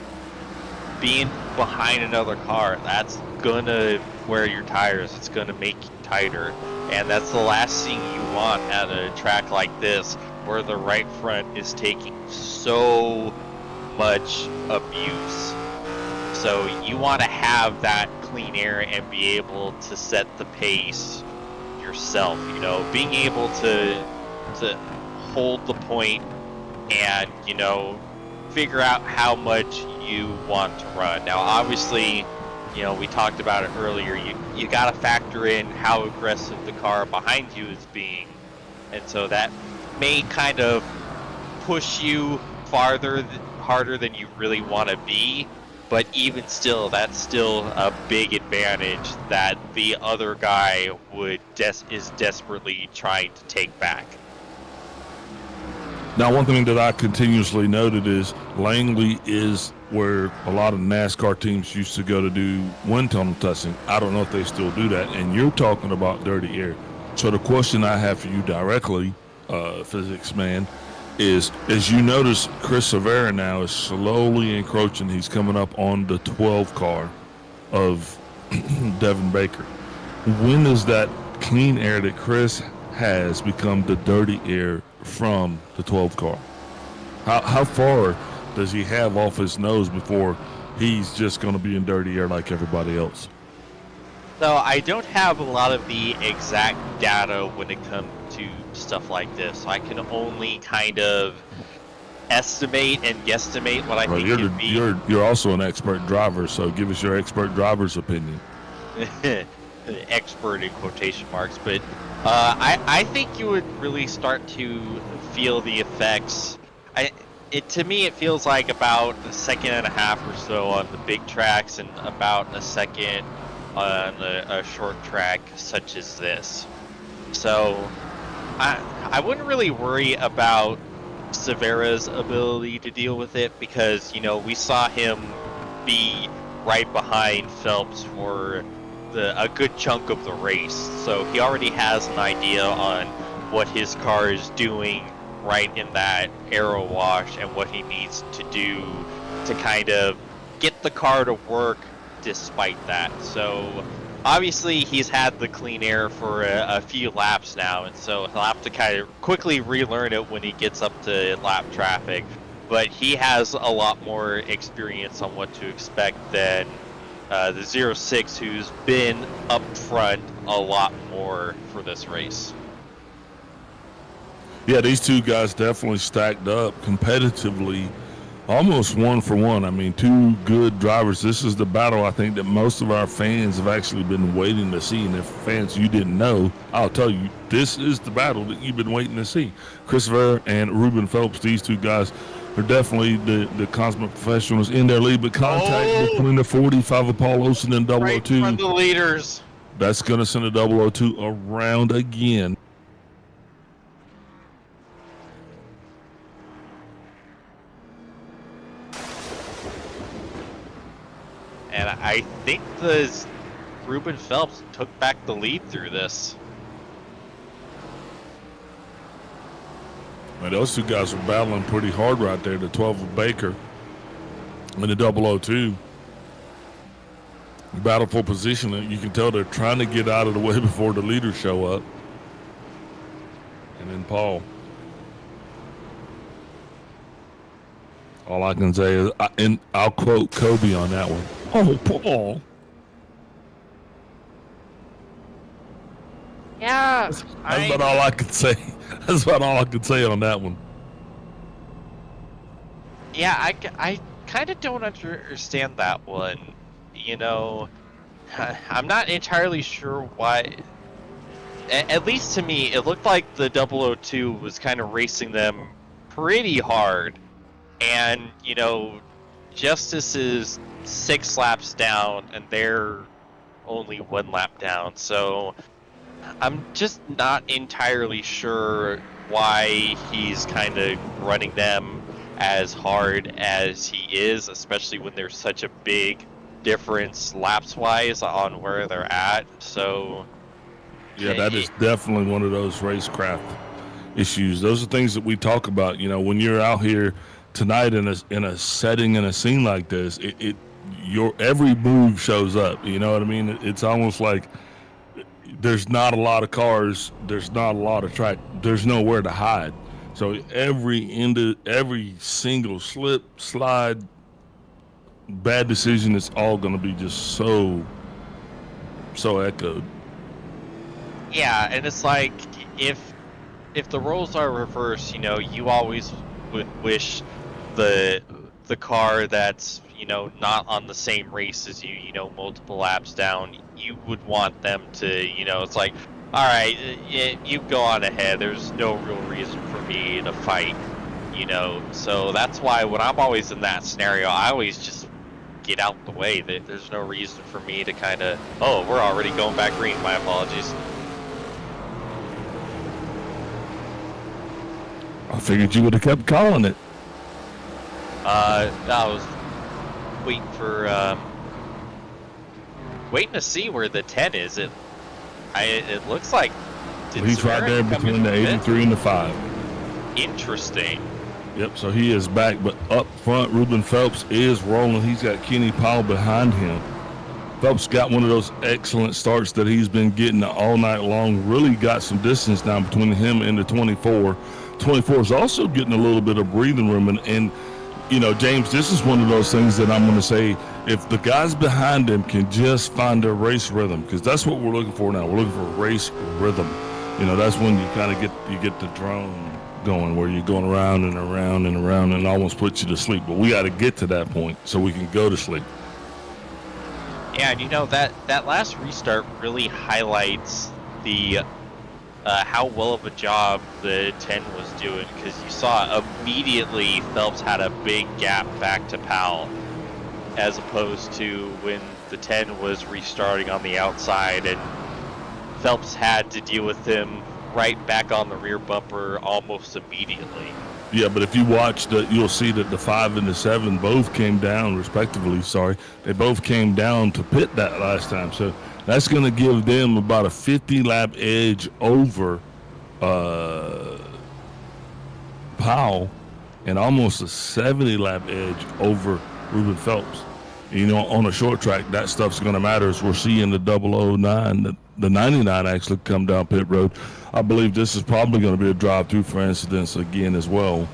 Being behind another car, that's gonna wear your tires, it's gonna make you tighter, and that's the last thing you want at a track like this, where the right front is taking so much abuse. So you want to have that clean air and be able to set the pace yourself, you know, being able to hold the point and, you know, figure out how much you want to run. Now, obviously, you know, we talked about it earlier, you got to factor in how aggressive the car behind you is being, and so that may kind of push you harder than you really want to be, but even still, that's still a big advantage that the other guy is desperately trying to take back. Now, one thing that I continuously noted is Langley is where a lot of NASCAR teams used to go to do wind tunnel testing. I don't know if they still do that, and you're talking about dirty air. So the question I have for you directly, Physics Man, is, as you notice, Chris Severa now is slowly encroaching. He's coming up on the 12 car of Devin Baker. When does that clean air that Chris has become the dirty air from the 12 car? How far does he have off his nose before he's just going to be in dirty air like everybody else? So I don't have a lot of the exact data when it comes to stuff like this. I can only kind of estimate and guesstimate what I think could be. You're also an expert driver, so give us your expert driver's opinion. Expert in quotation marks, but I think you would really start to feel the effects. To me, it feels like about a second and a half or so on the big tracks, and about a second on a short track such as this. So I wouldn't really worry about Severa's ability to deal with it, because, you know, we saw him be right behind Phelps for a good chunk of the race, so he already has an idea on what his car is doing right in that aero wash and what he needs to do to kind of get the car to work despite that. So obviously he's had the clean air for a few laps now, and so he'll have to kind of quickly relearn it when he gets up to lap traffic, but he has a lot more experience on what to expect than the 06, who's been up front a lot more for this race. Yeah, these two guys definitely stacked up competitively, almost one for one. I mean, two good drivers. This is the battle, I think, that most of our fans have actually been waiting to see. And if fans you didn't know, I'll tell you, this is the battle that you've been waiting to see. Chris Vera and Ruben Phelps, these two guys are definitely the consummate professionals in their league. But contact between the 45 of Paul Olsen and 002. Right from the leaders. That's going to send a 002 around again. And I think Ruben Phelps took back the lead through this. Well, those two guys were battling pretty hard right there, the 12 of Baker and the 002. Battle for position. You can tell they're trying to get out of the way before the leaders show up. And then Paul. All I can say is, and I'll quote Kobe on that one. Oh, Paul. Yeah. That's about all I could say. That's about all I could say on that one. Yeah, I kind of don't understand that one. You know, I'm not entirely sure why. At least to me, it looked like the 002 was kind of racing them pretty hard. And, you know, Justice is 6 laps down, and they're only 1 lap down. So I'm just not entirely sure why he's kind of running them as hard as he is, especially when there's such a big difference laps-wise on where they're at. So, Yeah, that is definitely one of those racecraft issues. Those are things that we talk about. You know, when you're out here tonight in a setting in a scene like this, your every move shows up. You know what I mean? It's almost like there's not a lot of cars, there's not a lot of track, there's nowhere to hide. So every single slip, slide, bad decision, it's all going to be just so echoed. yeah, and it's like if the roles are reversed, you know, you always would wish the car that's, you know, not on the same race as you, you know, multiple laps down, you would want them to, you know, it's like, all right, you go on ahead. There's no real reason for me to fight, you know. So that's why when I'm always in that scenario, I always just get out the way. There's no reason for me to kind of, oh, we're already going back green. My apologies. I figured you would have kept calling it. I was waiting to see where the 10 is. It looks like He's right there between the 83 and the 5. Interesting. Yep, so he is back, but up front, Ruben Phelps is rolling. He's got Kenny Powell behind him. Phelps got one of those excellent starts that he's been getting all night long. Really got some distance now between him and the 24. 24 is also getting a little bit of breathing room. And you know, James, this is one of those things that I'm going to say, if the guys behind him can just find their race rhythm, because that's what we're looking for now. We're looking for race rhythm. You know, that's when you kind of get the drone going, where you're going around and around and around, and it almost puts you to sleep. But we got to get to that point so we can go to sleep. Yeah, and you know, that last restart really highlights the how well of a job the 10 was doing, because you saw immediately Phelps had a big gap back to Powell, as opposed to when the 10 was restarting on the outside and Phelps had to deal with him right back on the rear bumper almost immediately. Yeah, but if you watch you'll see that the 5 and the 7 both came down respectively. They both came down to pit that last time. So that's going to give them about a 50 lap edge over Powell, and almost a 70 lap edge over Ruben Phelps. You know, on a short track, that stuff's going to matter, as we're seeing the 009, the 99 actually come down pit road. I believe this is probably going to be a drive-through for incidents again as well.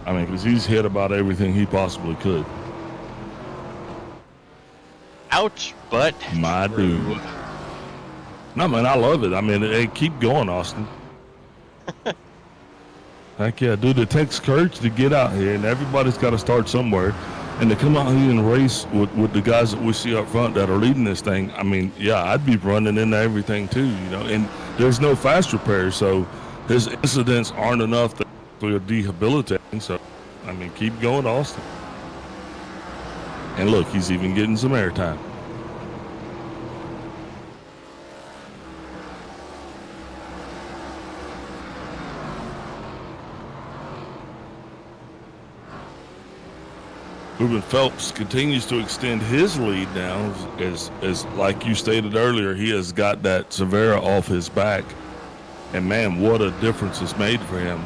I mean, because he's hit about everything he possibly could. Ouch, but my true. Dude. No, man, I love it. I mean, hey, keep going, Austin. Heck yeah, dude, it takes courage to get out here, and everybody's got to start somewhere. And to come out here and race with the guys that we see up front that are leading this thing, I mean, yeah, I'd be running into everything too, you know. And there's no fast repair, so his incidents aren't enough that they're debilitating. So, I mean, keep going, Austin. And look, he's even getting some airtime. Ruben Phelps continues to extend his lead now, as like you stated earlier, he has got that Severa off his back, and man, what a difference it's made for him.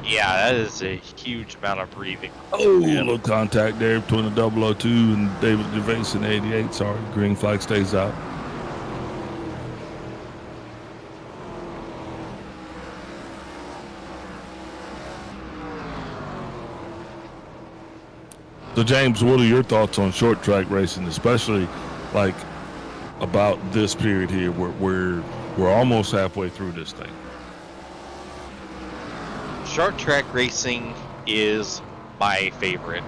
Yeah, that is a huge amount of breathing. Oh, a little contact there between the 002 and David Gervais in 88. Sorry, green flag stays out. So, James, what are your thoughts on short track racing, especially like about this period here where we're almost halfway through this thing? Short track racing is my favorite.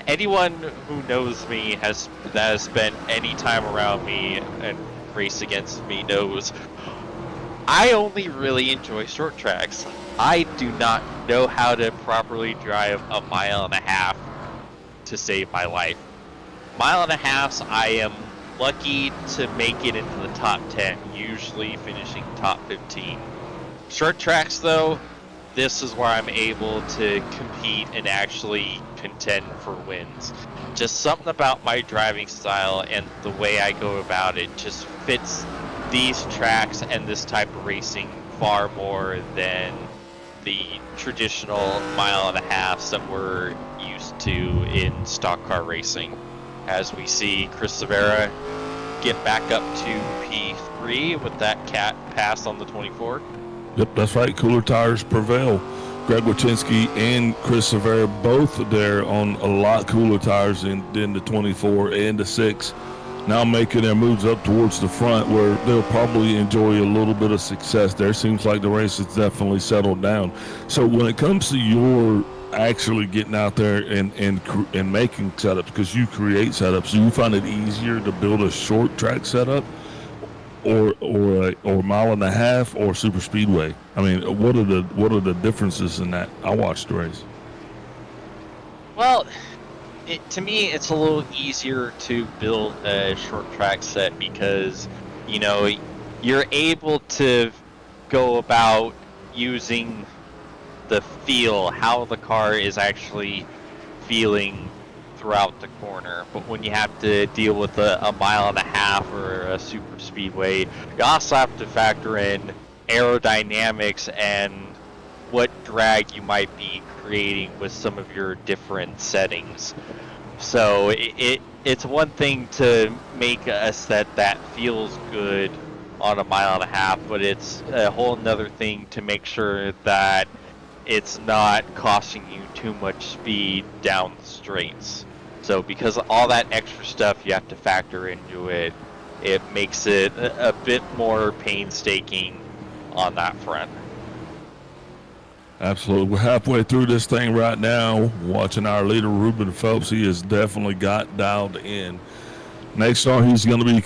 Anyone who knows me that has spent any time around me and raced against me knows I only really enjoy short tracks. I do not know how to properly drive a 1.5 miles to save my life. 1.5 miles, I am lucky to make it into the top 10, usually finishing top 15. Short tracks, though, this is where I'm able to compete and actually contend for wins. Just something about my driving style and the way I go about it just fits these tracks and this type of racing far more than the traditional mile and a half that we're used to in stock car racing. As we see Chris Severa get back up to P3 with that cat pass on the 24. Yep, that's right. Cooler tires prevail. Greg Wachinski and Chris Severa both there on a lot cooler tires than the 24 and the 6. Now making their moves up towards the front where they'll probably enjoy a little bit of success there. Seems like the race has definitely settled down. So when it comes to your actually getting out there and making setups, because you create setups, do you find it easier to build a short track setup or mile and a half or super speedway? I mean, what are the differences in that? I watched the race. Well, to me, it's a little easier to build a short track set because, you know, you're able to go about using the feel, how the car is actually feeling throughout the corner. But when you have to deal with a mile and a half or a super speedway, you also have to factor in aerodynamics and what drag you might be creating with some of your different settings. So it's one thing to make a set that feels good on a mile and a half, but it's a whole nother thing to make sure that it's not costing you too much speed down the straights. So because of all that extra stuff you have to factor into it, it makes it a bit more painstaking on that front. Absolutely. We're halfway through this thing right now. Watching our leader, Ruben Phelps. He has definitely got dialed in. Next star he's going to be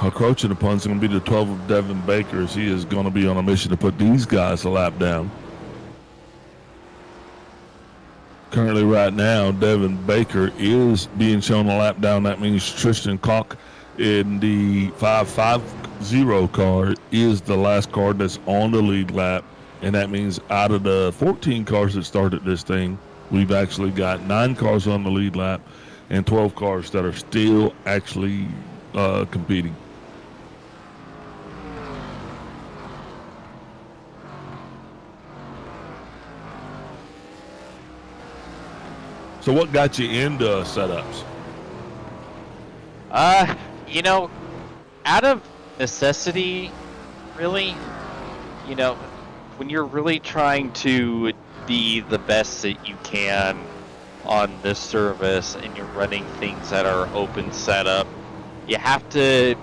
approaching upon is going to be the 12 of Devin Baker, as he is going to be on a mission to put these guys a lap down. Currently right now, Devin Baker is being shown a lap down. That means Tristan Koch in the 550 car is the last car that's on the lead lap. And that means out of the 14 cars that started this thing, we've actually got 9 cars on the lead lap and 12 cars that are still actually competing. So what got you into setups? You know, out of necessity, really, you know, when you're really trying to be the best that you can on this service and you're running things that are open setup, you have to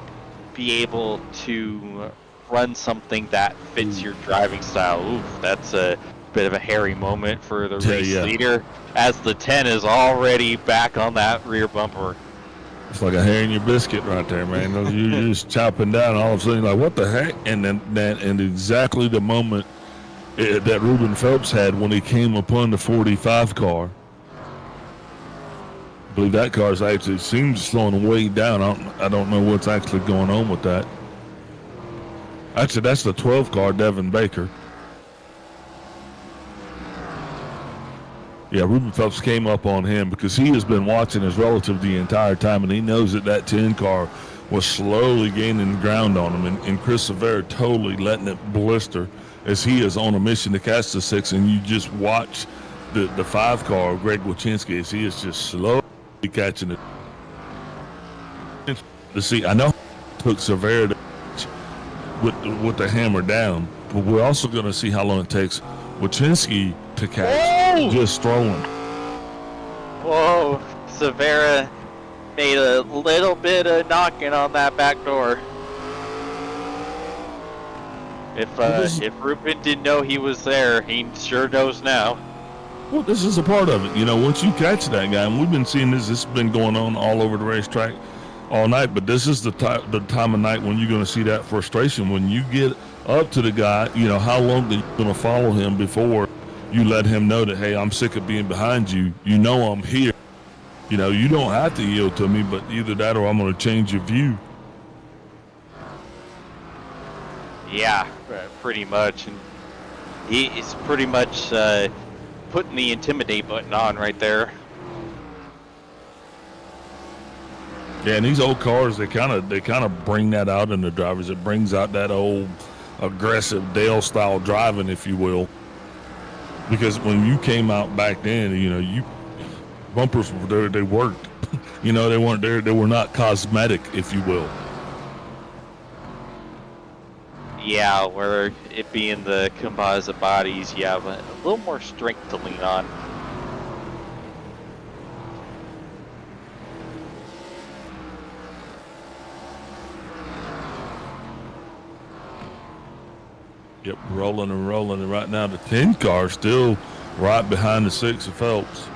be able to run something that fits your driving style. Oof, that's a bit of a hairy moment for the race leader, as the 10 is already back on that rear bumper. It's like a hair in your biscuit right there, man. You're just chopping down, all of a sudden you're like, what the heck? And then exactly the moment that Ruben Phelps had when he came upon the 45 car. I believe that car is actually seems slowing way down. I don't know what's actually going on with that. Actually, that's the 12 car, Devin Baker. Yeah, Ruben Phelps came up on him because he has been watching his relative the entire time, and he knows that 10 car was slowly gaining ground on him, and Chris Severa totally letting it blister as he is on a mission to catch the 6, and you just watch the 5 car, Greg Wachinski, as he is just slowly catching it. To see, I know it took Severa with the hammer down, but we're also going to see how long it takes Wachinski to catch just strolling. Whoa, Severa made a little bit of knocking on that back door. If Ruben didn't know he was there, he sure knows now. Well, this is a part of it. You know, once you catch that guy, and we've been seeing this has been going on all over the racetrack all night, but this is the time of night when you're going to see that frustration. When you get up to the guy, you know, how long are you going to follow him before you let him know that, hey, I'm sick of being behind you. You know I'm here. You know, you don't have to yield to me, but either that or I'm going to change your view. Yeah, pretty much. And he's pretty much putting the intimidate button on right there. Yeah, and these old cars, they kind of bring that out in the drivers. It brings out that old aggressive Dale style driving, if you will. Because when you came out back then, you know, bumpers were there, they worked. You know, they weren't there, they were not cosmetic, if you will. Yeah, where it being the composite bodies, you have a little more strength to lean on. Yep, rolling and rolling, and right now the 10 car still right behind the 6 of Phelps.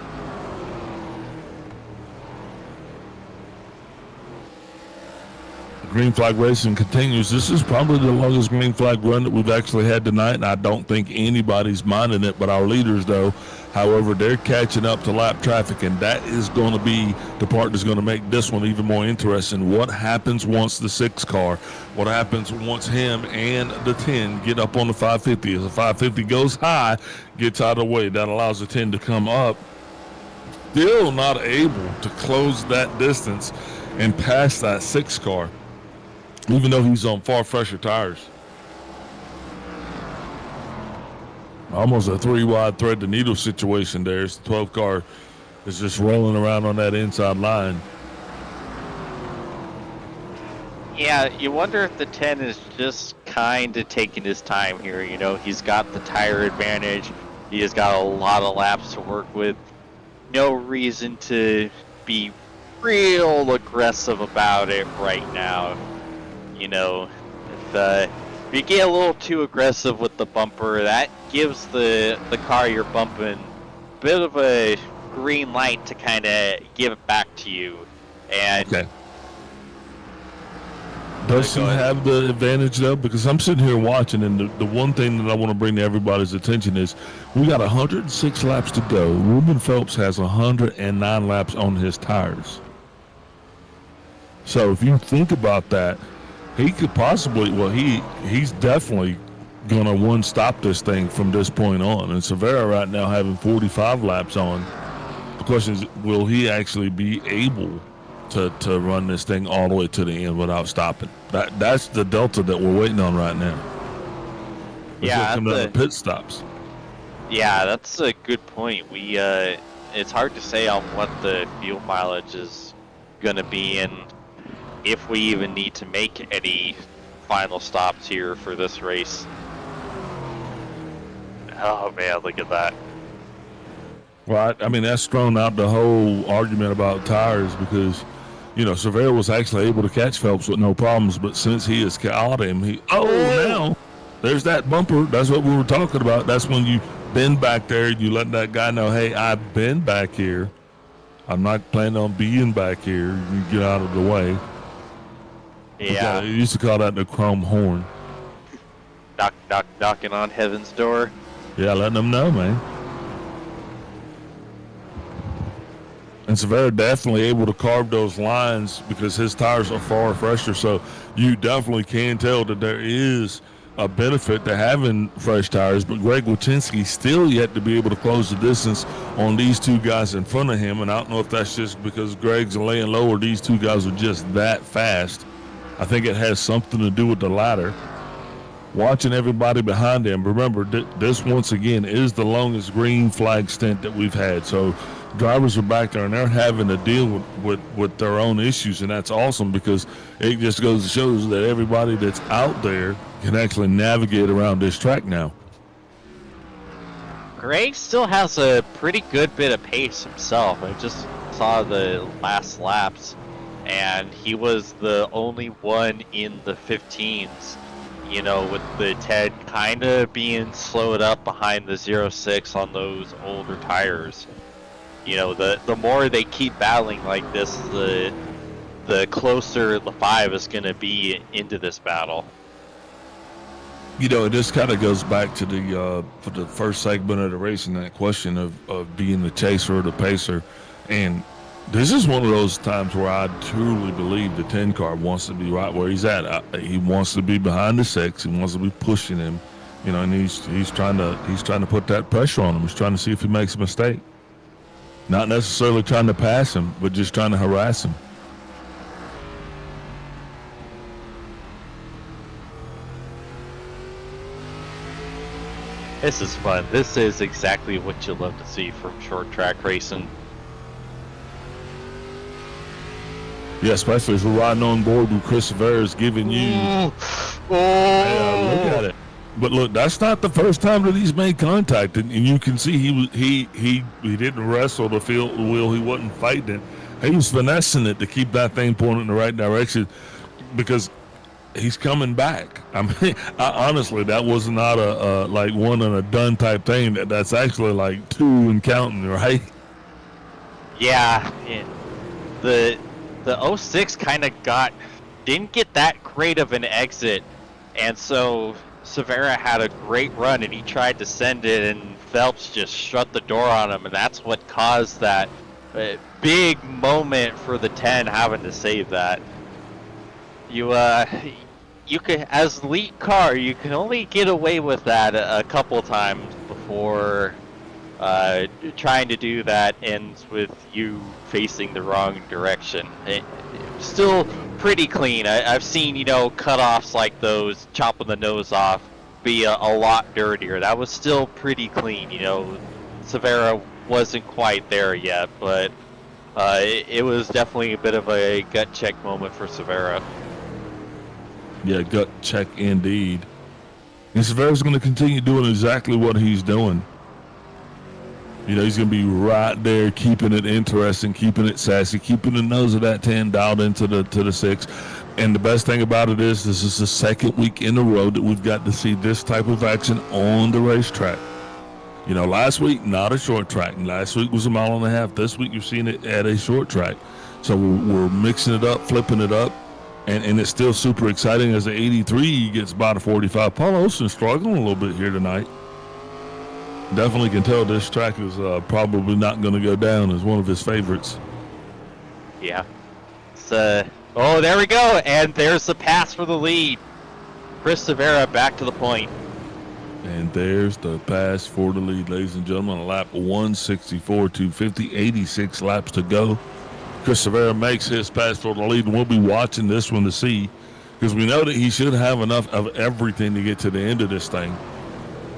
Green flag racing continues. This is probably the longest green flag run that we've actually had tonight, and I don't think anybody's minding it but our leaders, though. However, they're catching up to lap traffic, and that is going to be the part that's going to make this one even more interesting. What happens once the 6 car? What happens once him and the 10 get up on the 550? As the 550 goes high, gets out of the way, that allows the 10 to come up. Still not able to close that distance and pass that 6 car, even though he's on far fresher tires. Almost a 3-wide thread the needle situation there. The 12 car is just rolling around on that inside line. Yeah, you wonder if the 10 is just kind of taking his time here. You know, he's got the tire advantage. He has got a lot of laps to work with. No reason to be real aggressive about it right now. You know, if you get a little too aggressive with the bumper, that gives the car you're bumping a bit of a green light to kind of give it back to you. And okay. Does he have the advantage, though? Because I'm sitting here watching, and the one thing that I want to bring to everybody's attention is we got 106 laps to go. Ruben Phelps has 109 laps on his tires. So if you think about that, he could possibly, well, he's definitely going to one-stop this thing from this point on. And Severa right now having 45 laps on. The question is, will he actually be able to run this thing all the way to the end without stopping? That's the delta that we're waiting on right now. yeah, Come down to pit stops. yeah, that's a good point. It's hard to say on what the fuel mileage is going to be, and if we even need to make any final stops here for this race. Oh man, look at that. Well, I mean, that's thrown out the whole argument about tires because, you know, Severa was actually able to catch Phelps with no problems, but since he has caught him, now there's that bumper. That's what we were talking about. That's when you bend back there and you let that guy know, hey, I've been back here. I'm not planning on being back here. You get out of the way. Yeah. You used to call that the chrome horn. Knocking on heaven's door. Yeah, letting them know, man. And Severa definitely able to carve those lines because his tires are far fresher. So you definitely can tell that there is a benefit to having fresh tires. But Greg Wachinski still yet to be able to close the distance on these two guys in front of him. And I don't know if that's just because Greg's laying low or these two guys are just that fast. I think it has something to do with the latter. Watching everybody behind him, remember, this once again is the longest green flag stint that we've had. So drivers are back there and they're having to deal with their own issues, and that's awesome because it just goes to show that everybody that's out there can actually navigate around this track now. Greg still has a pretty good bit of pace himself. I just saw the last laps, and he was the only one in the 15s, you know, with the Ted kind of being slowed up behind the 06 on those older tires. You know, the more they keep battling like this, the closer the 5 is going to be into this battle. You know, this kind of goes back to for the first segment of the race and that question of being the chaser or the pacer. And This is one of those times where I truly believe the 10 car wants to be right where he's at. He wants to be behind the 6. He wants to be pushing him, you know, and he's trying to put that pressure on him. He's trying to see if he makes a mistake. Not necessarily trying to pass him, but just trying to harass him. This is fun. This is exactly what you love to see from short track racing. Yeah, especially if we're riding on board with Chris Severa's giving you. Yeah, look at it. But look, that's not the first time that he's made contact, and you can see he didn't wrestle the wheel. He wasn't fighting it. He was finessing it to keep that thing pointing in the right direction, because he's coming back. I mean, honestly, that was not a like one and a done type thing. That's actually like 2 and counting, right? Yeah, the 06 kind of didn't get that great of an exit, and so Severa had a great run, and he tried to send it, and Phelps just shut the door on him, and that's what caused that big moment for the 10 having to save that. You could, as lead car, you can only get away with that a couple times before trying to do that ends with you facing the wrong direction. Still pretty clean. I've seen, cutoffs like those, chopping the nose off, be a lot dirtier. That was still pretty clean. Severa wasn't quite there yet, but it was definitely a bit of a gut check moment for Severa. Yeah, gut check indeed. And Severa's going to continue doing exactly what he's doing. He's going to be right there, keeping it interesting, keeping it sassy, keeping the nose of that 10 dialed into the 6. And the best thing about it is this is the second week in a row that we've got to see this type of action on the racetrack. Last week, not a short track. Last week was a 1.5 miles. This week, you've seen it at a short track. So we're mixing it up, flipping it up. And it's still super exciting as the 83 gets by the 45. Paul Olsen's struggling a little bit here tonight. Definitely can tell this track is probably not going to go down as one of his favorites. Yeah. Oh, there we go. And there's the pass for the lead. Chris Severa back to the point. And there's the pass for the lead, ladies and gentlemen. Lap 164, 250, 86 laps to go. Chris Severa makes his pass for the lead, and we'll be watching this one to see, because we know that he should have enough of everything to get to the end of this thing.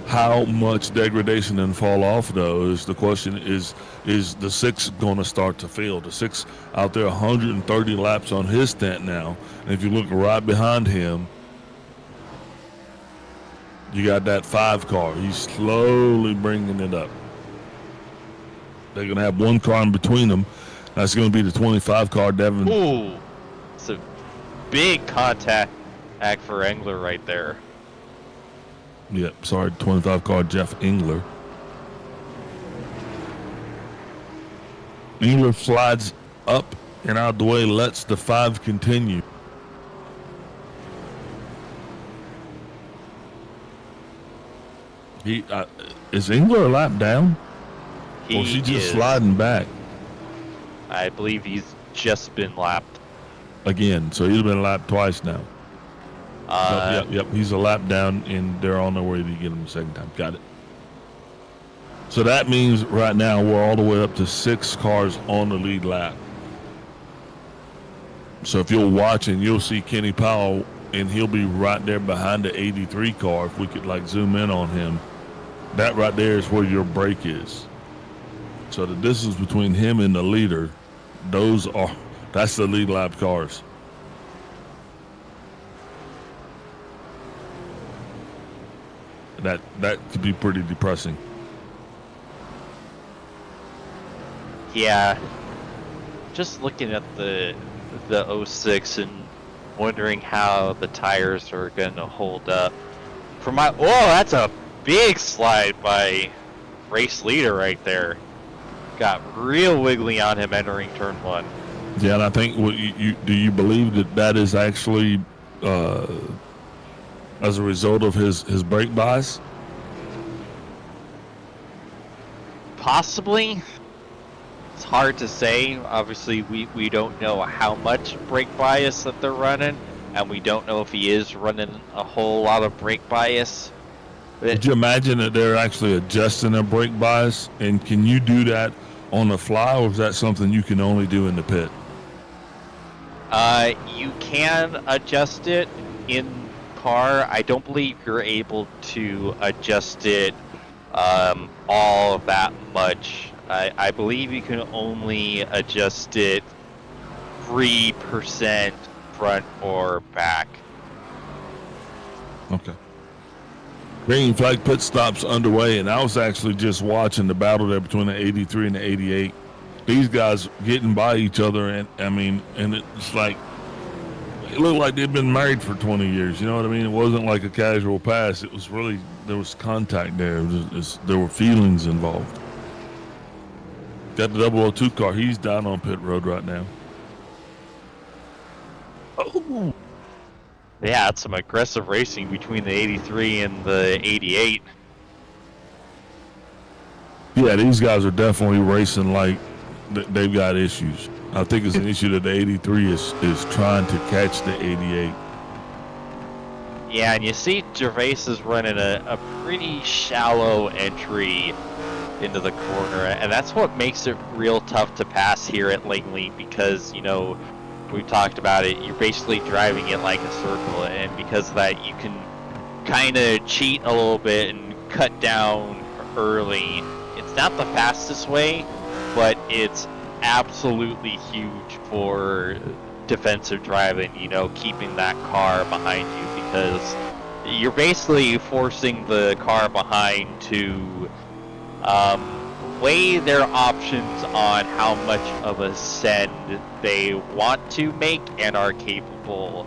How much degradation and fall off, though, is the question. Is the 6 going to start to fail? The 6 out there 130 laps on his stint now, and if you look right behind him, you got that 5 car. He's slowly bringing it up. They're going to have one car in between them. That's going to be the 25 car, Devin. Ooh, it's a big contact act for Engler right there. Yep, sorry, 25 car Jeff Engler. Engler slides up and out the way, lets the 5 continue. Is Engler a lap down? Or is he just sliding back? I believe he's just been lapped. Again, so he's been lapped twice now. Yep, he's a lap down, and they're on their way to get him the second time. Got it. So that means right now we're all the way up to 6 cars on the lead lap. So if you're watching, you'll see Kenny Powell, and he'll be right there behind the 83 car. If we could zoom in on him, that right there is where your break is. So the distance between him and the leader, that's the lead lap cars. That could be pretty depressing. Yeah. Just looking at the 06 and wondering how the tires are going to hold up. That's a big slide by race leader right there. Got real wiggly on him entering turn 1. Yeah, and I think do you believe that is actually as a result of his brake bias? Possibly. it's hard to say. Obviously, we don't know how much brake bias that they're running, and we don't know if he is running a whole lot of brake bias. Could you imagine that they're actually adjusting their brake bias? And can you do that on the fly, or is that something you can only do in the pit? You can adjust it in car. I don't believe you're able to adjust it all that much. I believe you can only adjust it 3% front or back. Okay. Green flag pit stops underway, and I was actually just watching the battle there between the 83 and the 88. These guys getting by each other, and it's like, it looked like they'd been married for 20 years. You know what I mean? It wasn't like a casual pass. It was really, there was contact there. There were feelings involved. Got the 002 car. He's down on pit road right now. Oh. Yeah, it's some aggressive racing between the 83 and the 88. Yeah, these guys are definitely racing like they've got issues. I think it's an issue that the 83 is trying to catch the 88. Yeah, and you see Gervais is running a pretty shallow entry into the corner, and that's what makes it real tough to pass here at Langley, because, you know, we talked about it, you're basically driving it like a circle, and because of that you can kind of cheat a little bit and cut down early. It's not the fastest way, but it's absolutely huge for defensive driving, you know, keeping that car behind you, because you're basically forcing the car behind to weigh their options on how much of a send they want to make and are capable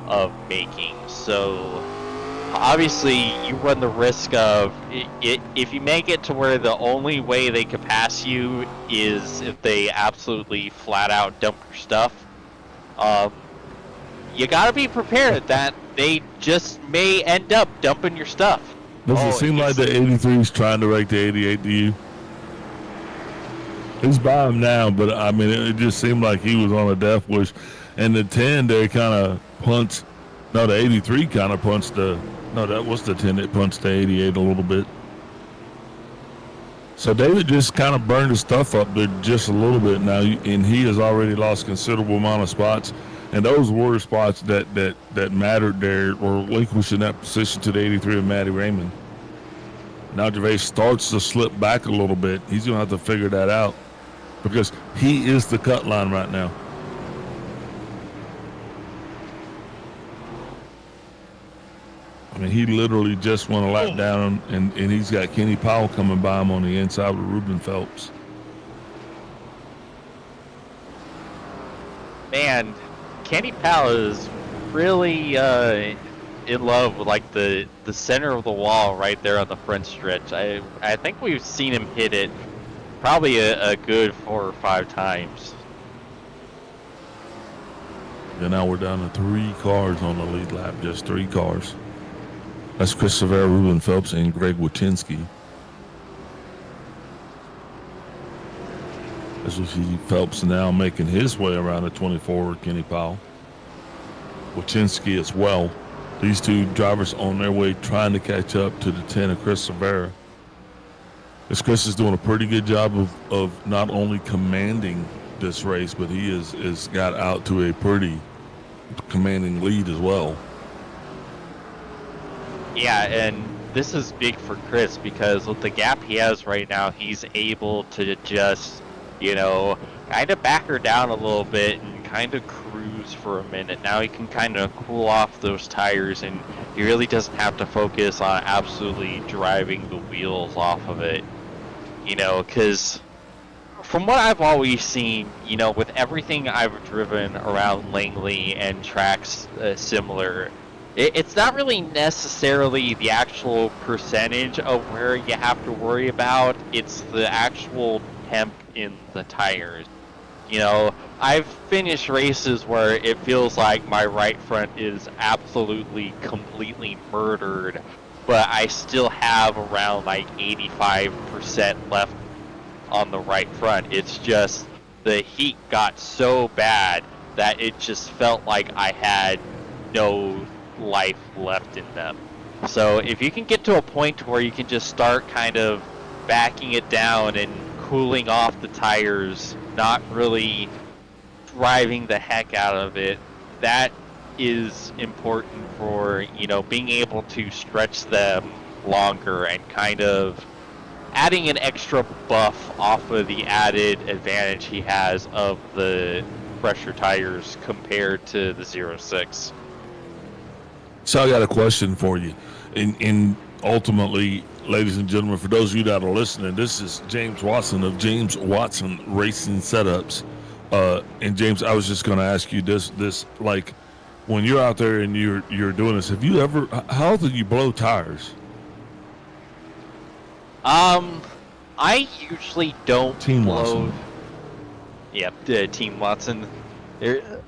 of making. So obviously you run the risk of if you make it to where the only way they could pass you is if they absolutely flat out dump your stuff, you gotta be prepared that they just may end up dumping your stuff. Does it seem like the 83 is trying to rake the 88 to you? He's by him now, but I mean, it just seemed like he was on a death wish. And the 10, they kind of punched. No, the 83 kind of punched the. No, that was the 10 that punched the 88 a little bit. So David just kind of burned his stuff up there just a little bit now, and he has already lost considerable amount of spots. And those were spots that mattered there, or relinquishing that position to the 83 of Matty Raymond. Now Gervais starts to slip back a little bit. He's going to have to figure that out, because he is the cut line right now. I mean, he literally just went a lap down, and he's got Kenny Powell coming by him on the inside with Ruben Phelps. Man, Kenny Powell is really in love with like the center of the wall right there on the front stretch. I think we've seen him hit it probably a good 4 or 5 times. And now we're down to 3 cars on the lead lap, just 3 cars. That's Chris Severa, Ruben Phelps, and Greg Wachinski. As we see Phelps now making his way around the 24 with Kenny Powell. Wachinski as well. These 2 drivers on their way trying to catch up to the 10 of Chris Severa. As Chris is doing a pretty good job of not only commanding this race, but he is got out to a pretty commanding lead as well. Yeah, and this is big for Chris, because with the gap he has right now, he's able to just, you know, kind of back her down a little bit and kind of cruise for a minute. Now he can kind of cool off those tires, and he really doesn't have to focus on absolutely driving the wheels off of it. You know, because from what I've always seen, you know, with everything I've driven around Langley and tracks similar, it's not really necessarily the actual percentage of where you have to worry about. It's the actual temp in the tires. You know, I've finished races where it feels like my right front is absolutely, completely murdered, but I still have around like 85% left on the right front. It's just the heat got so bad that it just felt like I had no life left in them. So if you can get to a point where you can just start kind of backing it down and cooling off the tires, not really driving the heck out of it, that is important for, you know, being able to stretch them longer and kind of adding an extra buff off of the added advantage he has of the pressure tires compared to the 06. So I got a question for you. And ultimately, ladies and gentlemen, for those of you that are listening, this is James Watson of James Watson Racing Setups. And James, I was just going to ask you this, like, when you're out there and you're doing this, have you ever, how often do you blow tires? I usually don't Team blow. Watson. Yep, Team Watson. There are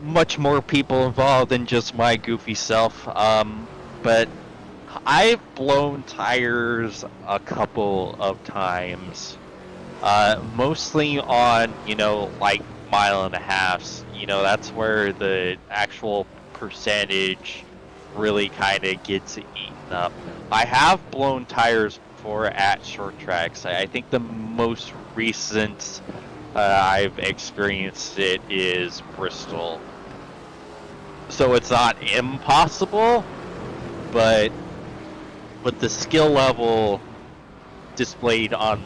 much more people involved than just my goofy self. But I've blown tires a couple of times. Mostly on, you know, like mile and a halves. You know, that's where the actual percentage really kind of gets eaten up. I have blown tires before at short tracks. I think the most recent I've experienced it is Bristol. So it's not impossible, but with the skill level displayed on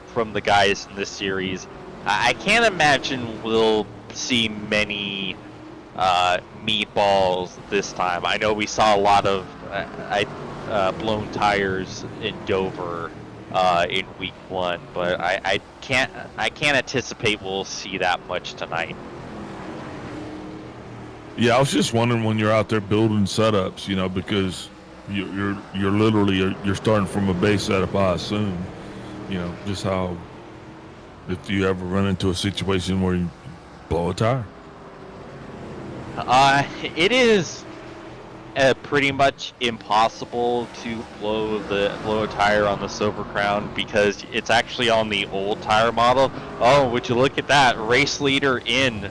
from the guys in this series, I can't imagine we'll see many meatballs this time. I know we saw a lot of blown tires in Dover in week 1, but I can't anticipate we'll see that much tonight. Yeah, I was just wondering when you're out there building setups, you know, because you're literally you're starting from a base setup, I assume. You know, just how, if you ever run into a situation where you blow a tire. It is pretty much impossible to blow a tire on the Silver Crown because it's actually on the old tire model. Oh, would you look at that, race leader in?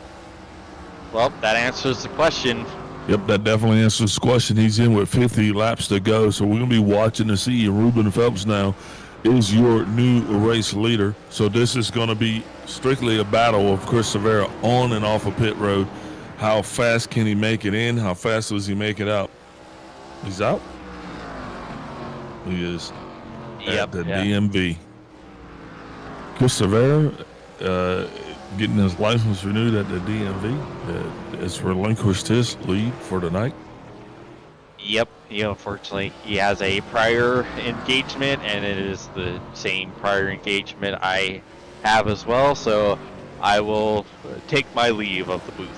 Well, that answers the question. Yep, that definitely answers the question. He's in with 50 laps to go, so we're going to be watching to see. Ruben Phelps now is your new race leader. So this is going to be strictly a battle of Chris Severa on and off of pit road. How fast can he make it in? How fast does he make it out? He's out? He is at the DMV. Chris Severa getting his license renewed at the DMV. Has relinquished his lead for tonight. Yep, unfortunately, he has a prior engagement, and it is the same prior engagement I have as well, so I will take my leave of the booth.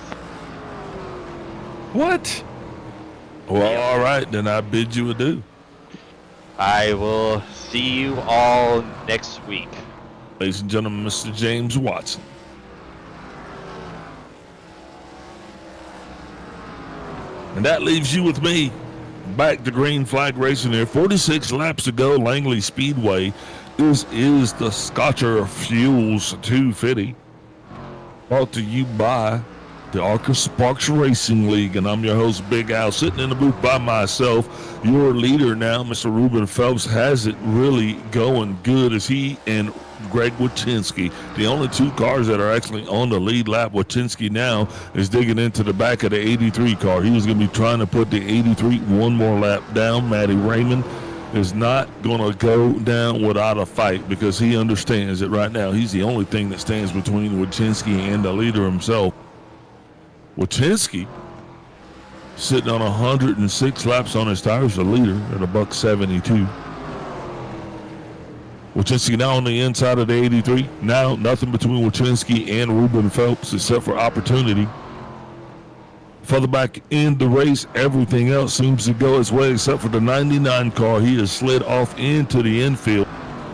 What? Well, Yep. All right, then I bid you adieu. I will see you all next week. Ladies and gentlemen, Mr. James Watson. And that leaves you with me. Back to green flag racing here. 46 laps to go. Langley Speedway. This is the Scotcher Fuels 250. Brought to you by the ARCA Sparks Racing League. And I'm your host, Big Al, sitting in the booth by myself. Your leader now, Mr. Ruben Phelps, has it really going good as he and Greg Wachinski, the only two cars that are actually on the lead lap. Wachinski now is digging into the back of the 83 car. He was going to be trying to put the 83 one more lap down. Matty Raymond is not going to go down without a fight because he understands that right now he's the only thing that stands between Wachinski and the leader himself. Wachinski sitting on 106 laps on his tires, the leader at $172. Wachinski now on the inside of the 83. Now nothing between Wachinski and Ruben Phelps except for opportunity. Further back in the race, everything else seems to go its way except for the 99 car. He has slid off into the infield.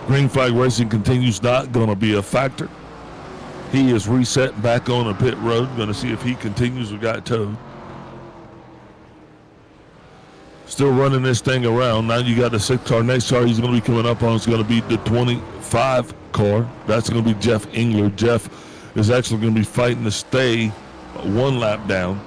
Green flag racing continues, not going to be a factor. He is reset back on the pit road. Going to see if he continues or got towed. Still running this thing around. Now you got the 6 car. Next car he's going to be coming up on is going to be the 25 car. That's going to be Jeff Engler. Jeff is actually going to be fighting to stay 1 lap down.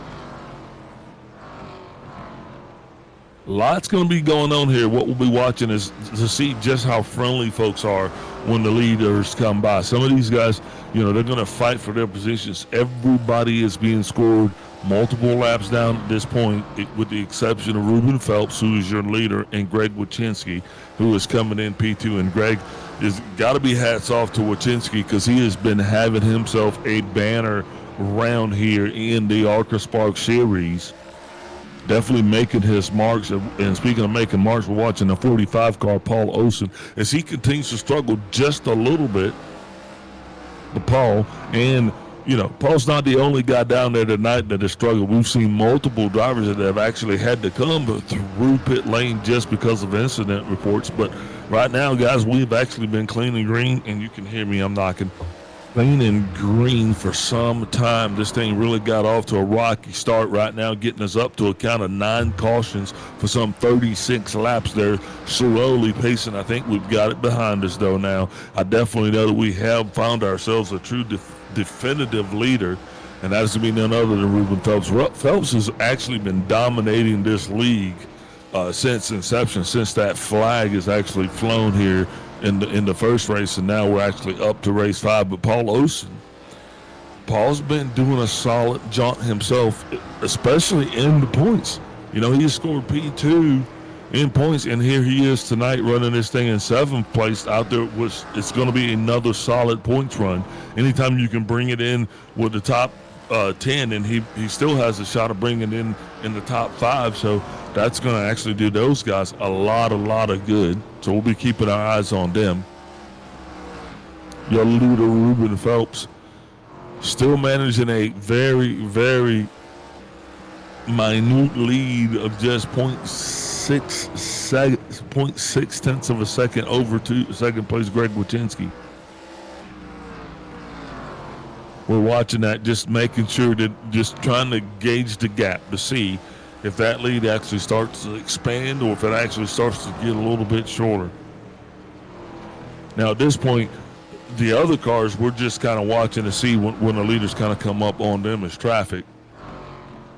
Lots going to be going on here. What we'll be watching is to see just how friendly folks are when the leaders come by. Some of these guys, they're going to fight for their positions. Everybody is being scored multiple laps down at this point, with the exception of Ruben Phelps, who is your leader, and Greg Wachinski, who is coming in P2. And Greg has got to be hats off to Wachinski, because he has been having himself a banner round here in the ARCA Spark Series. Definitely making his marks. And speaking of making marks, we're watching the 45 car, Paul Olsen, as he continues to struggle just a little bit. But Paul, and Paul's not the only guy down there tonight that has struggled. We've seen multiple drivers that have actually had to come through pit lane just because of incident reports. But right now, guys, we've actually been clean and green, and you can hear me, I'm knocking. Clean and green for some time. This thing really got off to a rocky start right now, getting us up to a count of 9 cautions for some 36 laps there, slowly pacing. I think we've got it behind us, though, now. I definitely know that we have found ourselves a true definitive leader, and that is going to be none other than Ruben Phelps. Phelps has actually been dominating this league since inception, since that flag is actually flown here in the first race, and now we're actually up to race 5. But Paul's been doing a solid jaunt himself, especially in the points. He has scored P2 in points, and here he is tonight running this thing in 7th place out there. It's going to be another solid points run. Anytime you can bring it in with the top 10, and he still has a shot of bringing it in the top 5, so that's going to actually do those guys a lot of good. So we'll be keeping our eyes on them. Your leader, Ruben Phelps, still managing a very, very minute lead of just 0.6 tenths of a second over to second place Greg Wachinski. We're watching that, just making sure that, just trying to gauge the gap to see if that lead actually starts to expand or if it actually starts to get a little bit shorter. Now at this point, the other cars, we're just kind of watching to see when the leaders kind of come up on them as traffic,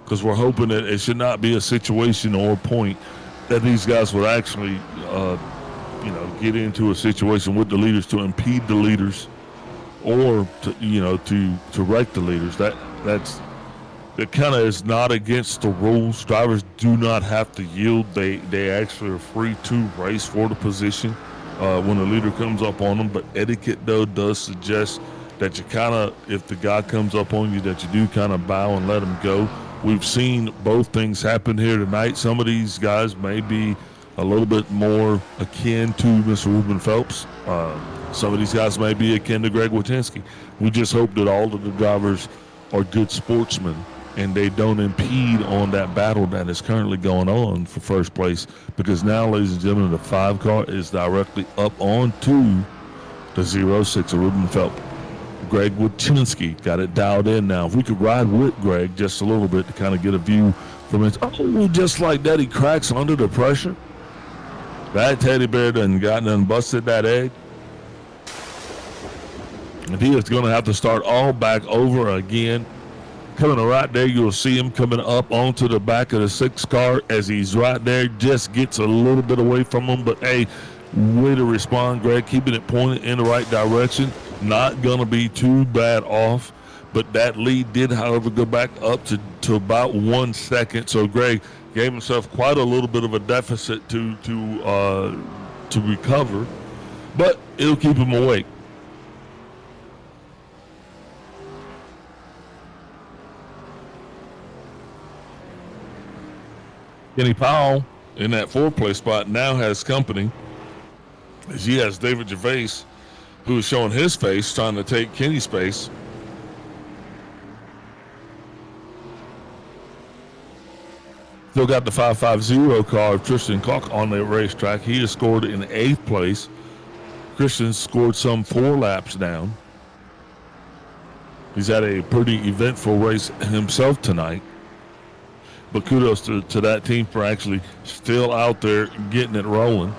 because we're hoping that it should not be a situation or a point that these guys would actually get into a situation with the leaders to impede the leaders, or to wreck the leaders. That kind of is not against the rules. Drivers do not have to yield. They actually are free to race for the position when the leader comes up on them. But etiquette, though, does suggest that you kind of, if the guy comes up on you, that you do kind of bow and let him go. We've seen both things happen here tonight. Some of these guys may be a little bit more akin to Mr. Ruben Phelps. Some of these guys may be akin to Greg Wachinski. We just hope that all of the drivers are good sportsmen and they don't impede on that battle that is currently going on for first place, because now, ladies and gentlemen, the 5 car is directly up onto the 06 of Ruben Phelps. Greg Wachinski got it dialed in now. If we could ride with Greg just a little bit to kind of get a view from it. Oh, just like that, he cracks under the pressure. That teddy bear done busted that egg. And he is going to have to start all back over again. Coming right there, you'll see him coming up onto the back of the 6 car as he's right there. Just gets a little bit away from him, but hey, way to respond, Greg, keeping it pointed in the right direction. Not going to be too bad off, but that lead did, however, go back up to about 1 second. So Greg gave himself quite a little bit of a deficit to recover, but it'll keep him awake. Kenny Powell in that 4th place spot now has company, as he has David Gervais, who is showing his face, trying to take Kenny's space. Still got the 550 car of Tristan Koch on the racetrack. He has scored in 8th place. Christian scored some 4 laps down. He's had a pretty eventful race himself tonight. But kudos to that team for actually still out there getting it rolling.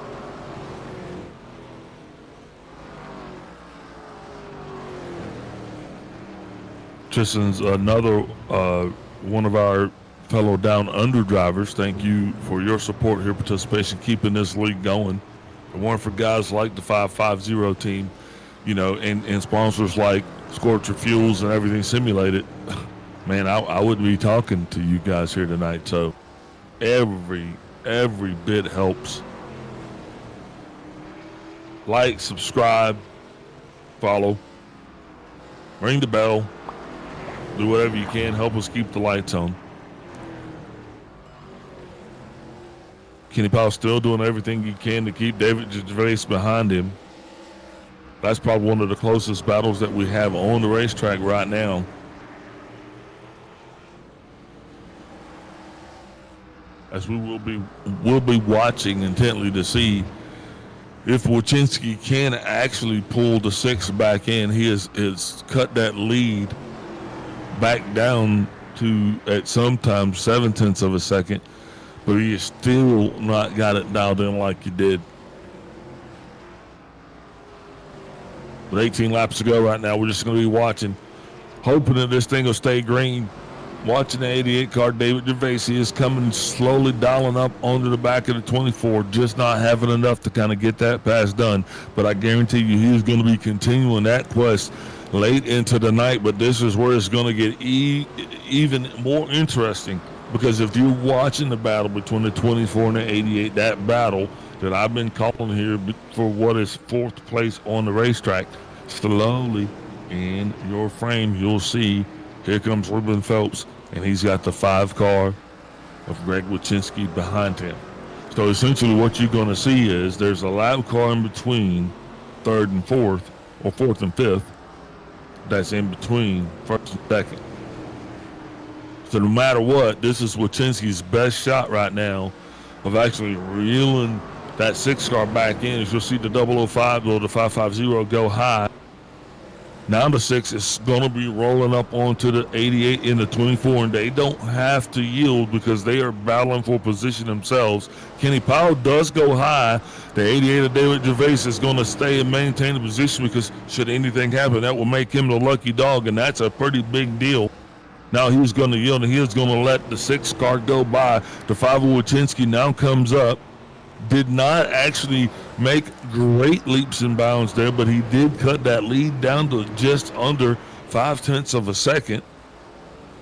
Tristan's another one of our fellow down under drivers. Thank you for your support here, participation, keeping this league going. If it weren't for guys like the 550 team, you know, and sponsors like Scorcher Fuels and Everything Simulated, man, I wouldn't be talking to you guys here tonight. So every bit helps. Like, subscribe, follow, ring the bell, do whatever you can, help us keep the lights on. Kenny Powell still doing everything he can to keep David Gervais behind him. That's probably one of the closest battles that we have on the racetrack right now. As we will be watching intently to see if Wojcinski can actually pull the 6 back in. He has cut that lead back down to, at sometimes, 0.7 of a second, but he has still not got it dialed in like he did. With 18 laps to go right now, we're just going to be watching, hoping that this thing will stay green. Watching the 88 car, David Gervais is coming slowly dialing up onto the back of the 24, just not having enough to kind of get that pass done. But I guarantee you he is going to be continuing that quest late into the night, but this is where it's going to get even more interesting, because if you're watching the battle between the 24 and the 88, that battle that I've been calling here for what is 4th place on the racetrack, slowly in your frame you'll see here comes Ruben Phelps, and he's got the 5 car of Greg Wojcinski behind him. So essentially what you're going to see is there's a lap car in between 3rd and 4th, or 4th and 5th, that's in between 1st and 2nd. So no matter what, this is Wojcinski's best shot right now of actually reeling that 6 car back in. As you'll see the 005 or the 550 go high. Now the 6 is going to be rolling up onto the 88 in the 24, and they don't have to yield because they are battling for position themselves. Kenny Powell does go high. The 88 of David Gervais is going to stay and maintain the position, because should anything happen, that will make him the lucky dog, and that's a pretty big deal. Now he's going to yield, and he is going to let the 6 car go by. The 5 of Wojcinski now comes up. Did not actually make great leaps and bounds there, but he did cut that lead down to just under 0.5 of a second.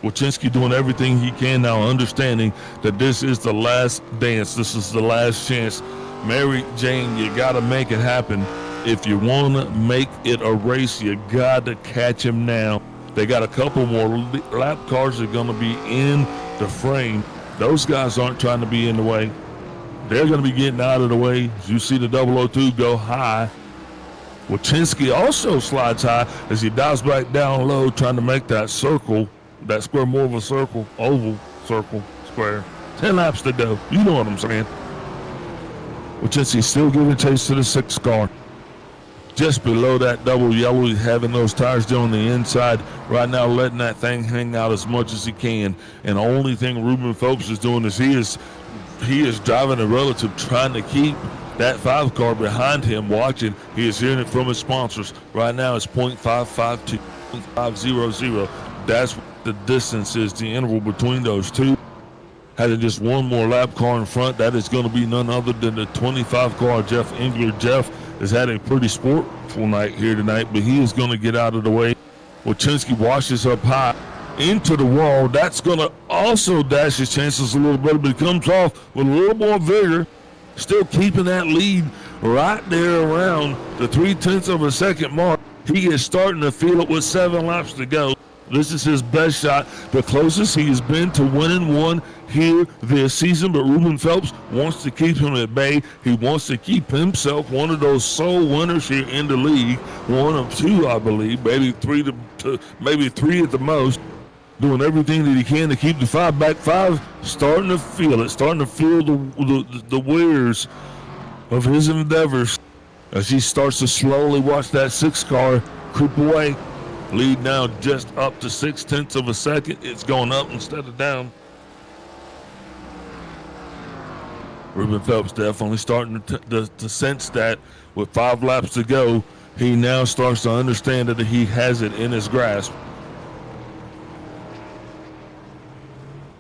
Wojcinski doing everything he can now, understanding that this is the last dance. This is the last chance. Mary Jane, you got to make it happen. If you want to make it a race, you got to catch him now. They got a couple more lap cars that are going to be in the frame. Those guys aren't trying to be in the way. They're going to be getting out of the way. As you see the 002 go high. Wojcinski also slides high as he dives back down low, trying to make that circle, that square, more of a circle, oval, circle, square. 10 laps to go. You know what I'm saying. Wojcinski still giving chase to the 6 car. Just below that double yellow, having those tires down the inside. Right now, letting that thing hang out as much as he can. And the only thing Ruben Phelps is doing is he is driving a relative, trying to keep that 5 car behind him, watching. He is hearing it from his sponsors. Right now it's 0.552, 0.500. That's what the distance is, the interval between those two. Having just one more lap car in front, that is going to be none other than the 25 car, Jeff Engler. Jeff has had a pretty sportful night here tonight, but he is going to get out of the way. Wojcinski washes up high into the wall. That's going to also dash his chances a little bit, but he comes off with a little more vigor, still keeping that lead right there around the 0.3 of a second mark. He is starting to feel it with 7 laps to go. This is his best shot, the closest he has been to winning one here this season, but Ruben Phelps wants to keep him at bay. He wants to keep himself one of those sole winners here in the league, one of 2, I believe, maybe 3 maybe 3 at the most. Doing everything that he can to keep the 5 back. 5 starting to feel it, starting to feel the wears of his endeavors as he starts to slowly watch that 6 car creep away. Lead now just up to 0.6 of a second. It's going up instead of down. Ruben Phelps definitely starting to sense that with 5 laps to go, he now starts to understand that he has it in his grasp.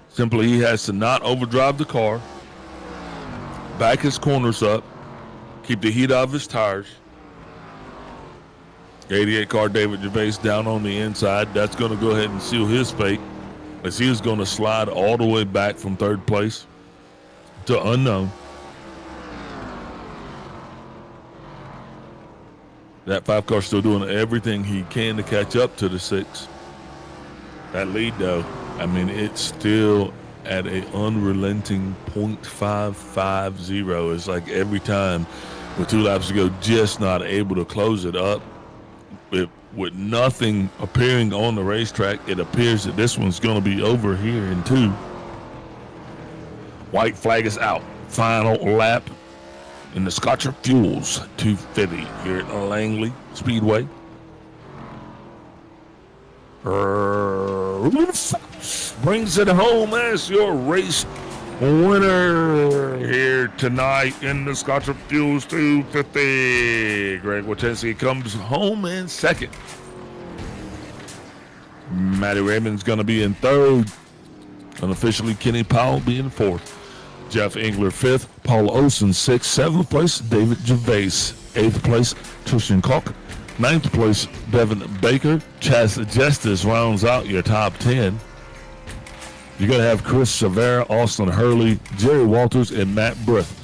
Simply, he has to not overdrive the car, back his corners up, keep the heat out of his tires. 88 car David Gervais down on the inside. That's going to go ahead and seal his fate, as he is going to slide all the way back from 3rd place to unknown. That 5 car still doing everything he can to catch up to the 6. That lead, though, I mean, it's still at an unrelenting 0.550. It's like every time with 2 laps to go, just not able to close it up. With nothing appearing on the racetrack, it appears that this one's going to be over here in 2. White flag is out. Final lap in the Scotcher Fuels 250 here at Langley Speedway. Brings it home as your race winner here tonight in the Scotcher Fuels 250. Greg Wojcinski comes home in 2nd. Matty Raymond's going to be in 3rd. Unofficially, Kenny Powell being 4th. Jeff Engler 5th. Paul Olsen 6th. 7th place, David Gervais. 8th place, Tristan Koch. 9th place, Devin Baker. Chaz Justice rounds out your top 10. You're going to have Chris Severa, Austin Hurley, Jerry Walters, and Matt Brith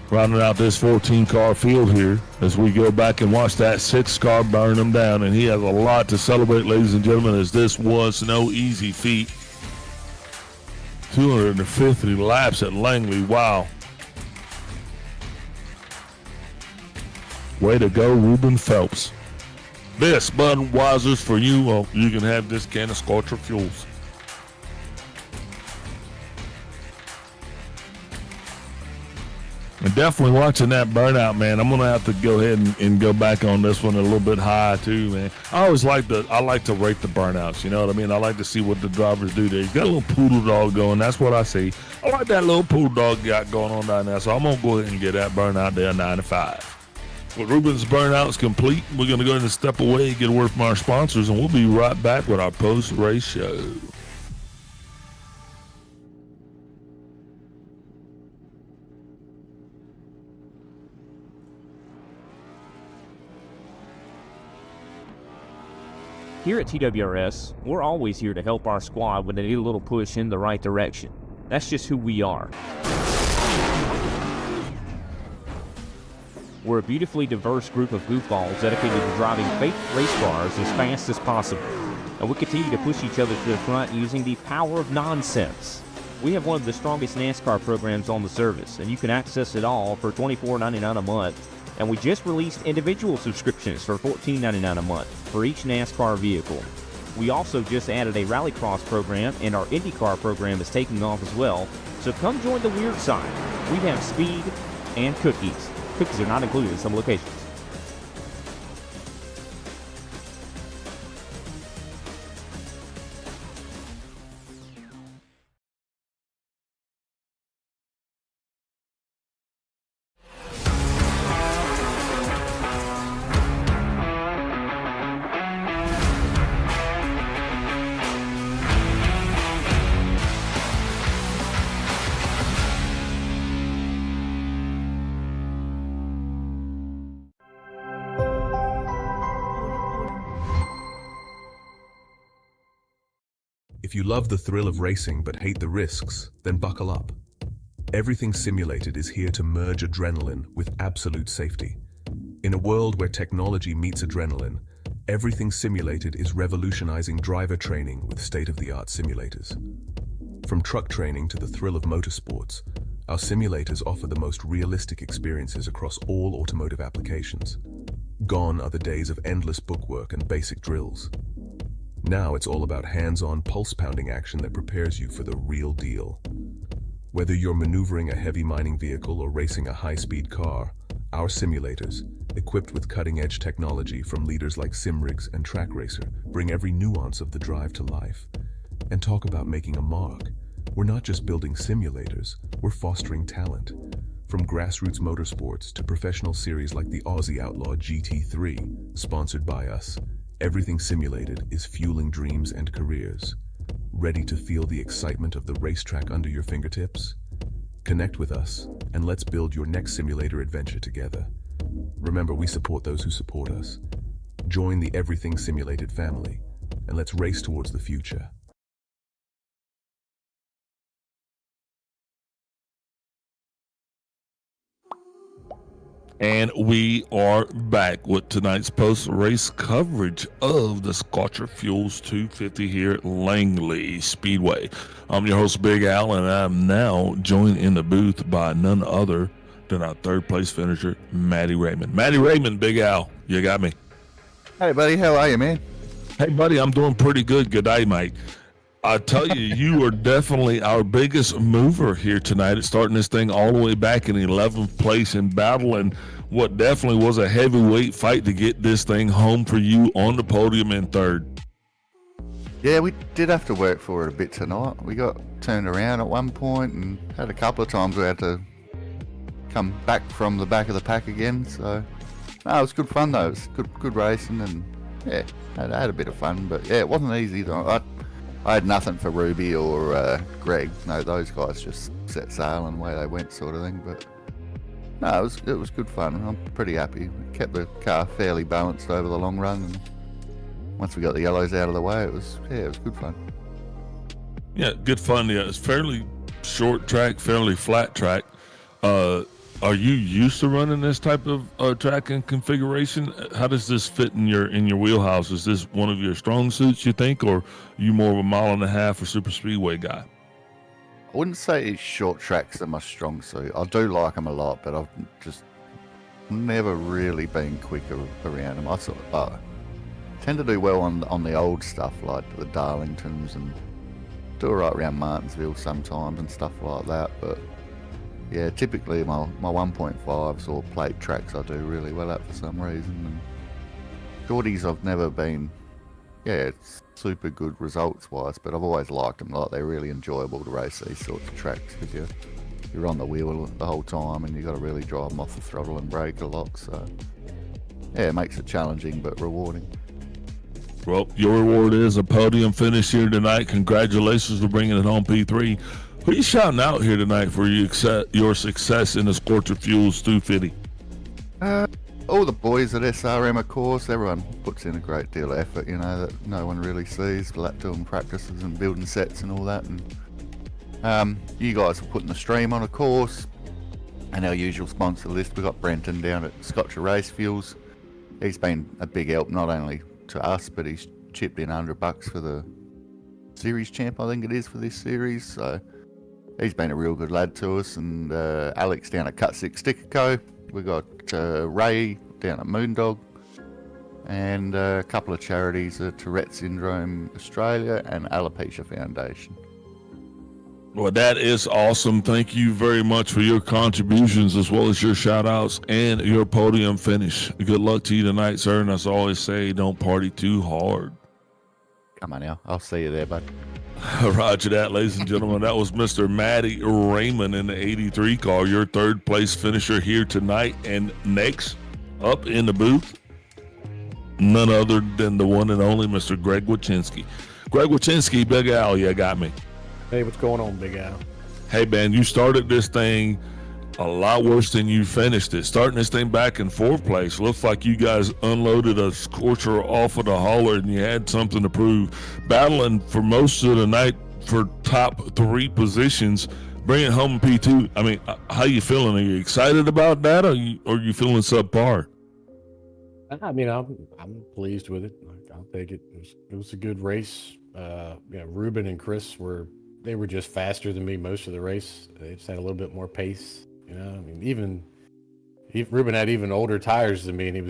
rounding out this 14-car field here as we go back and watch that 6 car burn them down. And he has a lot to celebrate, ladies and gentlemen, as this was no easy feat. 250 laps at Langley. Wow. Way to go, Ruben Phelps. This Budweiser's for you. Well, you can have this can of Scotcher Fuels. And definitely watching that burnout, man. I'm gonna have to go ahead and go back on this one a little bit high too, man. I like to rate the burnouts. You know what I mean? I like to see what the drivers do there. He's got a little poodle dog going. That's what I see. I like that little poodle dog got going on down there. So I'm gonna go ahead and get that burnout there 95. Well, Ruben's burnout is complete. We're gonna go ahead and step away and get a word from our sponsors, and we'll be right back with our post-race show. Here at TWRS, we're always here to help our squad when they need a little push in the right direction. That's just who we are. We're a beautifully diverse group of goofballs dedicated to driving fake race cars as fast as possible. And we continue to push each other to the front using the power of nonsense. We have one of the strongest NASCAR programs on the service, and you can access it all for $24.99 a month. And we just released individual subscriptions for $14.99 a month for each NASCAR vehicle. We also just added a Rallycross program, and our IndyCar program is taking off as well. So come join the weird side. We have speed and cookies. Cookies are not included in some locations. If you love the thrill of racing but hate the risks, then buckle up. Everything Simulated is here to merge adrenaline with absolute safety. In a world where technology meets adrenaline, Everything Simulated is revolutionizing driver training with state-of-the-art simulators. From truck training to the thrill of motorsports, our simulators offer the most realistic experiences across all automotive applications. Gone are the days of endless bookwork and basic drills. Now it's all about hands-on, pulse-pounding action that prepares you for the real deal. Whether you're maneuvering a heavy mining vehicle or racing a high-speed car, our simulators, equipped with cutting-edge technology from leaders like SimRigs and TrackRacer, bring every nuance of the drive to life. And talk about making a mark. We're not just building simulators, we're fostering talent. From grassroots motorsports to professional series like the Aussie Outlaw GT3, sponsored by us, everything simulated is fueling dreams and careers. Ready to feel the excitement of the racetrack under your fingertips? Connect with us, and let's build your next simulator adventure together. Remember, we support those who support us. Join the Everything Simulated family, and let's race towards the future. And we are back with tonight's post-race coverage of the Scorcher Fuels 250 here at Langley Speedway. I'm your host, Big Al, and I'm now joined in the booth by none other than our third-place finisher, Matty Raymond. Matty Raymond, Big Al, you got me. Hey, buddy, how are you, man? Hey, buddy, I'm doing pretty good. Good day, mate. I tell you, you are definitely our biggest mover here tonight at starting this thing all the way back in 11th place in battle, and what definitely was a heavyweight fight to get this thing home for you on the podium in third. Yeah, we did have to work for it a bit tonight. We got turned around at one point and had a couple of times we had to come back from the back of the pack again. So, no, it was good fun though. It was good racing, and yeah, I had a bit of fun. But yeah, it wasn't easy though. I had nothing for Ruby or Greg. No, those guys just set sail and away they went, sort of thing. But no, it was good fun. I'm pretty happy. We kept the car fairly balanced over the long run, and once we got the yellows out of the way, it was good fun. Yeah, good fun. Yeah, it's fairly short track, fairly flat track. Are you used to running this type of track and configuration? How does this fit in your wheelhouse? Is this one of your strong suits, you think, or are you more of a mile and a half or super speedway guy? I wouldn't say short tracks are my strong suit. I do like them a lot, but I've just never really been quick around them. I tend to do well on the old stuff like the Darlingtons, and do all right around Martinsville sometimes and stuff like that, but yeah, typically my 1.5s or plate tracks I do really well at for some reason. And shorties I've never been, it's super good results wise, but I've always liked them. Like, they're really enjoyable to race these sorts of tracks because you're on the wheel the whole time and you got to really drive them off the throttle and brake a lot. So yeah, it makes it challenging but rewarding. Well, your reward is a podium finish here tonight. Congratulations for bringing it home, P3. Who are you shouting out here tonight for your success in the Scorcher Fuels 250? All the boys at SRM, of course. Everyone puts in a great deal of effort, that no one really sees. Like doing practices and building sets and all that. And you guys are putting the stream on, of course. And our usual sponsor list, we've got Brenton down at Scotcher Race Fuels. He's been a big help, not only to us, but he's chipped in $100 for the series champ, I think it is, for this series. So he's been a real good lad to us. And Alex down at Cut 6 Sticker Co. We got Ray down at Moondog, and a couple of charities, Tourette Syndrome Australia and Alopecia Foundation. Well, that is awesome. Thank you very much for your contributions, as well as your shout outs and your podium finish. Good luck to you tonight, sir. And as I always say, don't party too hard. Come on now, I'll see you there, bud. Roger that, ladies and gentlemen. That was Mr. Matty Raymond in the 83 car, your third place finisher here tonight. And next up in the booth, none other than the one and only Mr. Greg Wachinski. Greg Wachinski, Big Al, you got me. Hey, what's going on, Big Al? Hey, man, you started this thing a lot worse than you finished it. Starting this thing back in fourth place. Looks like you guys unloaded a Scorcher off of the hauler and you had something to prove. Battling for most of the night for top 3 positions, bringing home P2. I mean, how you feeling? Are you excited about that, or are you feeling subpar? I mean, I'm pleased with it. I'll take it. It was a good race. Ruben and Chris were just faster than me most of the race. They just had a little bit more pace. I mean, even Ruben had even older tires than me, and I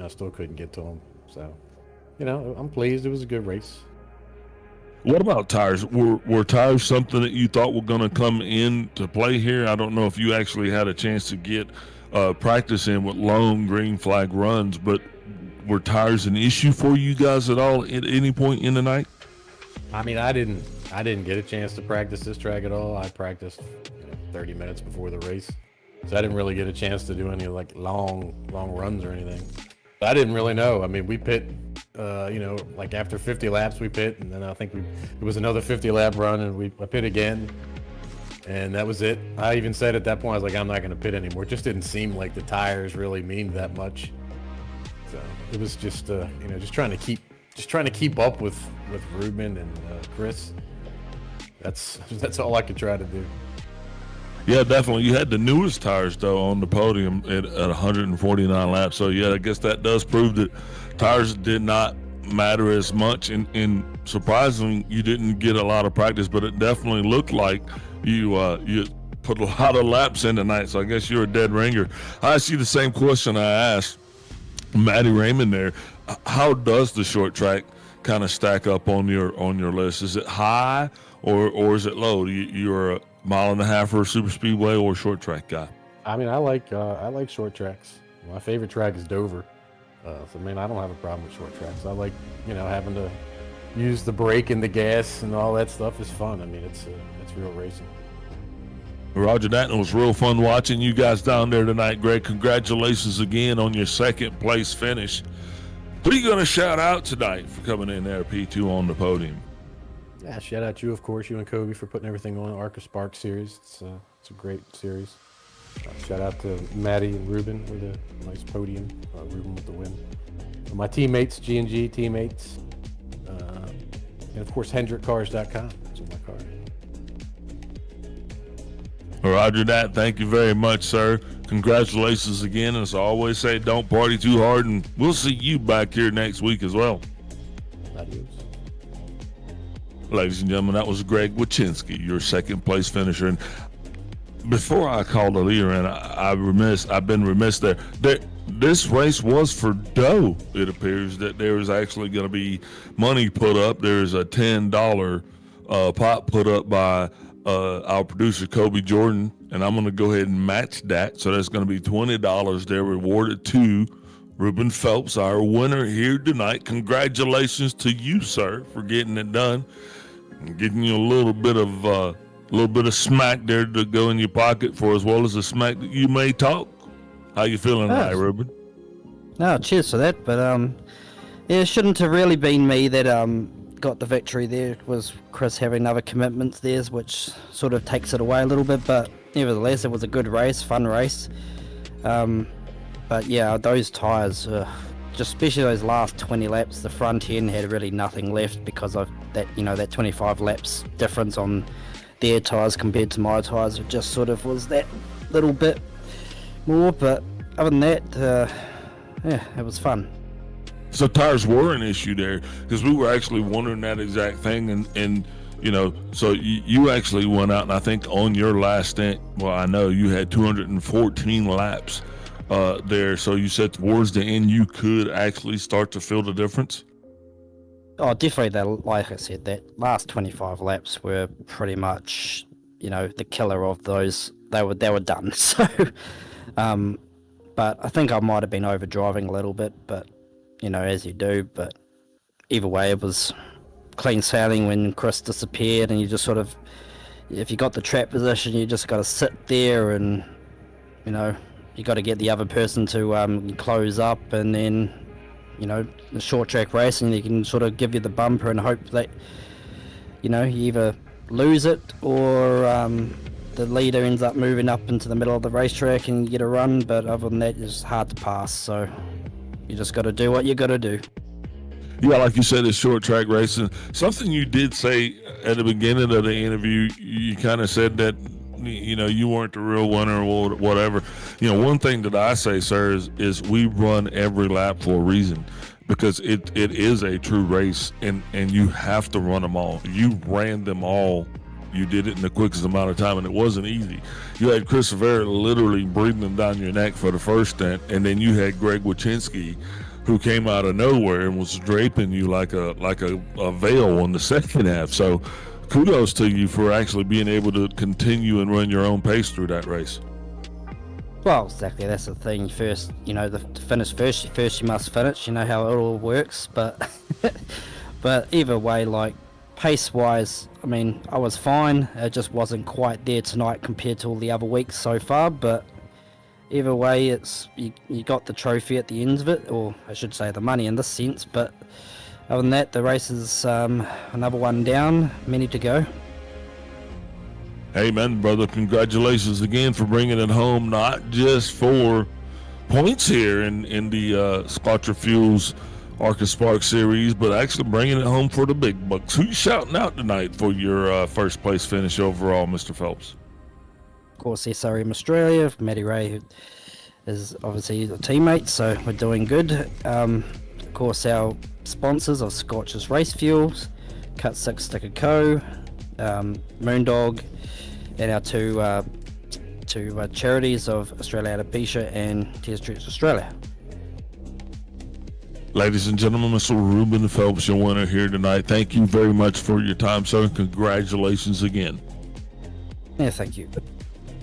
still couldn't get to him. So, I'm pleased. It was a good race. What about tires? Were tires something that you thought were going to come into play here? I don't know if you actually had a chance to get practice in with long green flag runs, but were tires an issue for you guys at all at any point in the night? I mean, I didn't I didn't get a chance to practice this track at all. I practiced 30 minutes before the race, so I didn't really get a chance to do any like long runs or anything. But I didn't really know. I mean, we pit, like after 50 laps we pit, and then I think it was another 50 lap run, and I pit again, and that was it. I even said at that point, I was like, I'm not going to pit anymore. It just didn't seem like the tires really mean that much. So it was just just trying to keep up with Ruben and Chris. That's all I could try to do. Yeah, definitely. You had the newest tires though on the podium at 149 laps. So yeah, I guess that does prove that tires did not matter as much. And surprisingly, you didn't get a lot of practice, but it definitely looked like you put a lot of laps in tonight. So I guess you're a dead ringer. I asked you the same question I asked Matty Raymond there. How does the short track kind of stack up on your list? Is it high or is it low? You're a mile and a half or a super speedway or short track guy? I mean, I like short tracks. My favorite track is Dover. So man, I don't have a problem with short tracks. I like having to use the brake and the gas and all that stuff is fun. I mean, it's real racing. Roger that. It was real fun watching you guys down there tonight, Greg. Congratulations again on your second place finish. Who are you going to shout out tonight for coming in there, P2 on the podium? Yeah, shout out you, of course, you and Kobe for putting everything on ARCA Spark series. It's a great series. Shout out to Maddie and Ruben with a nice podium. Ruben with the win. My teammates, G&G teammates, and of course HendrickCars.com. That's on my car. Roger that. Thank you very much, sir. Congratulations again. As I always say, don't party too hard, and we'll see you back here next week as well. Adios. Ladies and gentlemen, that was Greg Wachinski, your second place finisher. And before I called the leader in, I've been remiss there. This race was for dough. It appears that there is actually going to be money put up. There's a $10 pot put up by our producer Kobe Jordan, and I'm going to go ahead and match that. So that's going to be $20 there rewarded to Ruben Phelps, our winner here tonight. Congratulations to you, sir, for getting it done and getting you a little bit of smack there to go in your pocket for, as well as the smack that you may talk. How you feeling tonight, Ruben? No, cheers for that. But it shouldn't have really been me that got the victory there. It was Chris having other commitments there, which sort of takes it away a little bit. But nevertheless, it was a good race, fun race. But yeah, those tyres, just especially those last 20 laps, the front end had really nothing left because of that. That 25 laps difference on their tyres compared to my tyres. It just sort of was that little bit more, but other than that, yeah, it was fun. So tires were an issue there, because we were actually wondering that exact thing, and so you actually went out, and I think on your last stint, well, I know you had 214 laps there, so you said towards the end you could actually start to feel the difference? Oh, definitely. Like I said, that last 25 laps were pretty much, the killer of those. They were done. So, but I think I might have been overdriving a little bit, but as you do. But either way, it was clean sailing when Chris disappeared, and you just sort of, if you got the trap position, you just got to sit there, and you got to get the other person to close up, and then. The short track racing, you can sort of give you the bumper and hope that, you either lose it or the leader ends up moving up into the middle of the racetrack and you get a run. But other than that, it's hard to pass. So you just got to do what you got to do. Yeah, like you said, it's short track racing. Something you did say at the beginning of the interview, you kind of said that, you weren't the real winner or whatever. One thing that I say, sir, is we run every lap for a reason, because it is a true race, and you have to run them all. You ran them all. You did it in the quickest amount of time, and it wasn't easy. You had Chris Rivera literally breathing them down your neck for the first stint, and then you had Greg Wachinski, who came out of nowhere and was draping you like a veil on the second half. So kudos to you for actually being able to continue and run your own pace through that race. Well, exactly. That's the thing. First, to finish first you must finish. You know how it all works. But but either way, like pace-wise, I mean, I was fine. It just wasn't quite there tonight compared to all the other weeks so far. But either way, it's you got the trophy at the end of it, or I should say the money in this sense. But other than that, the race is another one down, many to go. Hey, man, brother, congratulations again for bringing it home, not just for points here in the Squatra Fuels ARCA Spark Series, but actually bringing it home for the big bucks. Who's shouting out tonight for your first place finish overall, Mr. Phelps? Of course, SRM Australia, Matty Ray, who is obviously a teammate, so we're doing good. Of course, our sponsors are Scotch's Race Fuels, Cut 6 Sticker Co., Moondog, and our two charities of Australia Alopecia and Tears Treats Australia. Ladies and gentlemen, Mr. Ruben Phelps, your winner here tonight. Thank you very much for your time, sir, and congratulations again. Yeah, thank you.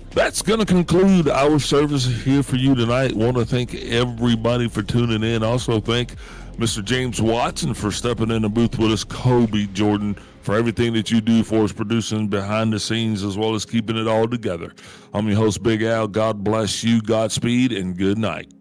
That's going to conclude our service here for you tonight. Want to thank everybody for tuning in. Also thank Mr. James Watson for stepping in the booth with us, Kobe Jordan, for everything that you do for us, producing behind the scenes as well as keeping it all together. I'm your host, Big Al. God bless you, Godspeed, and good night.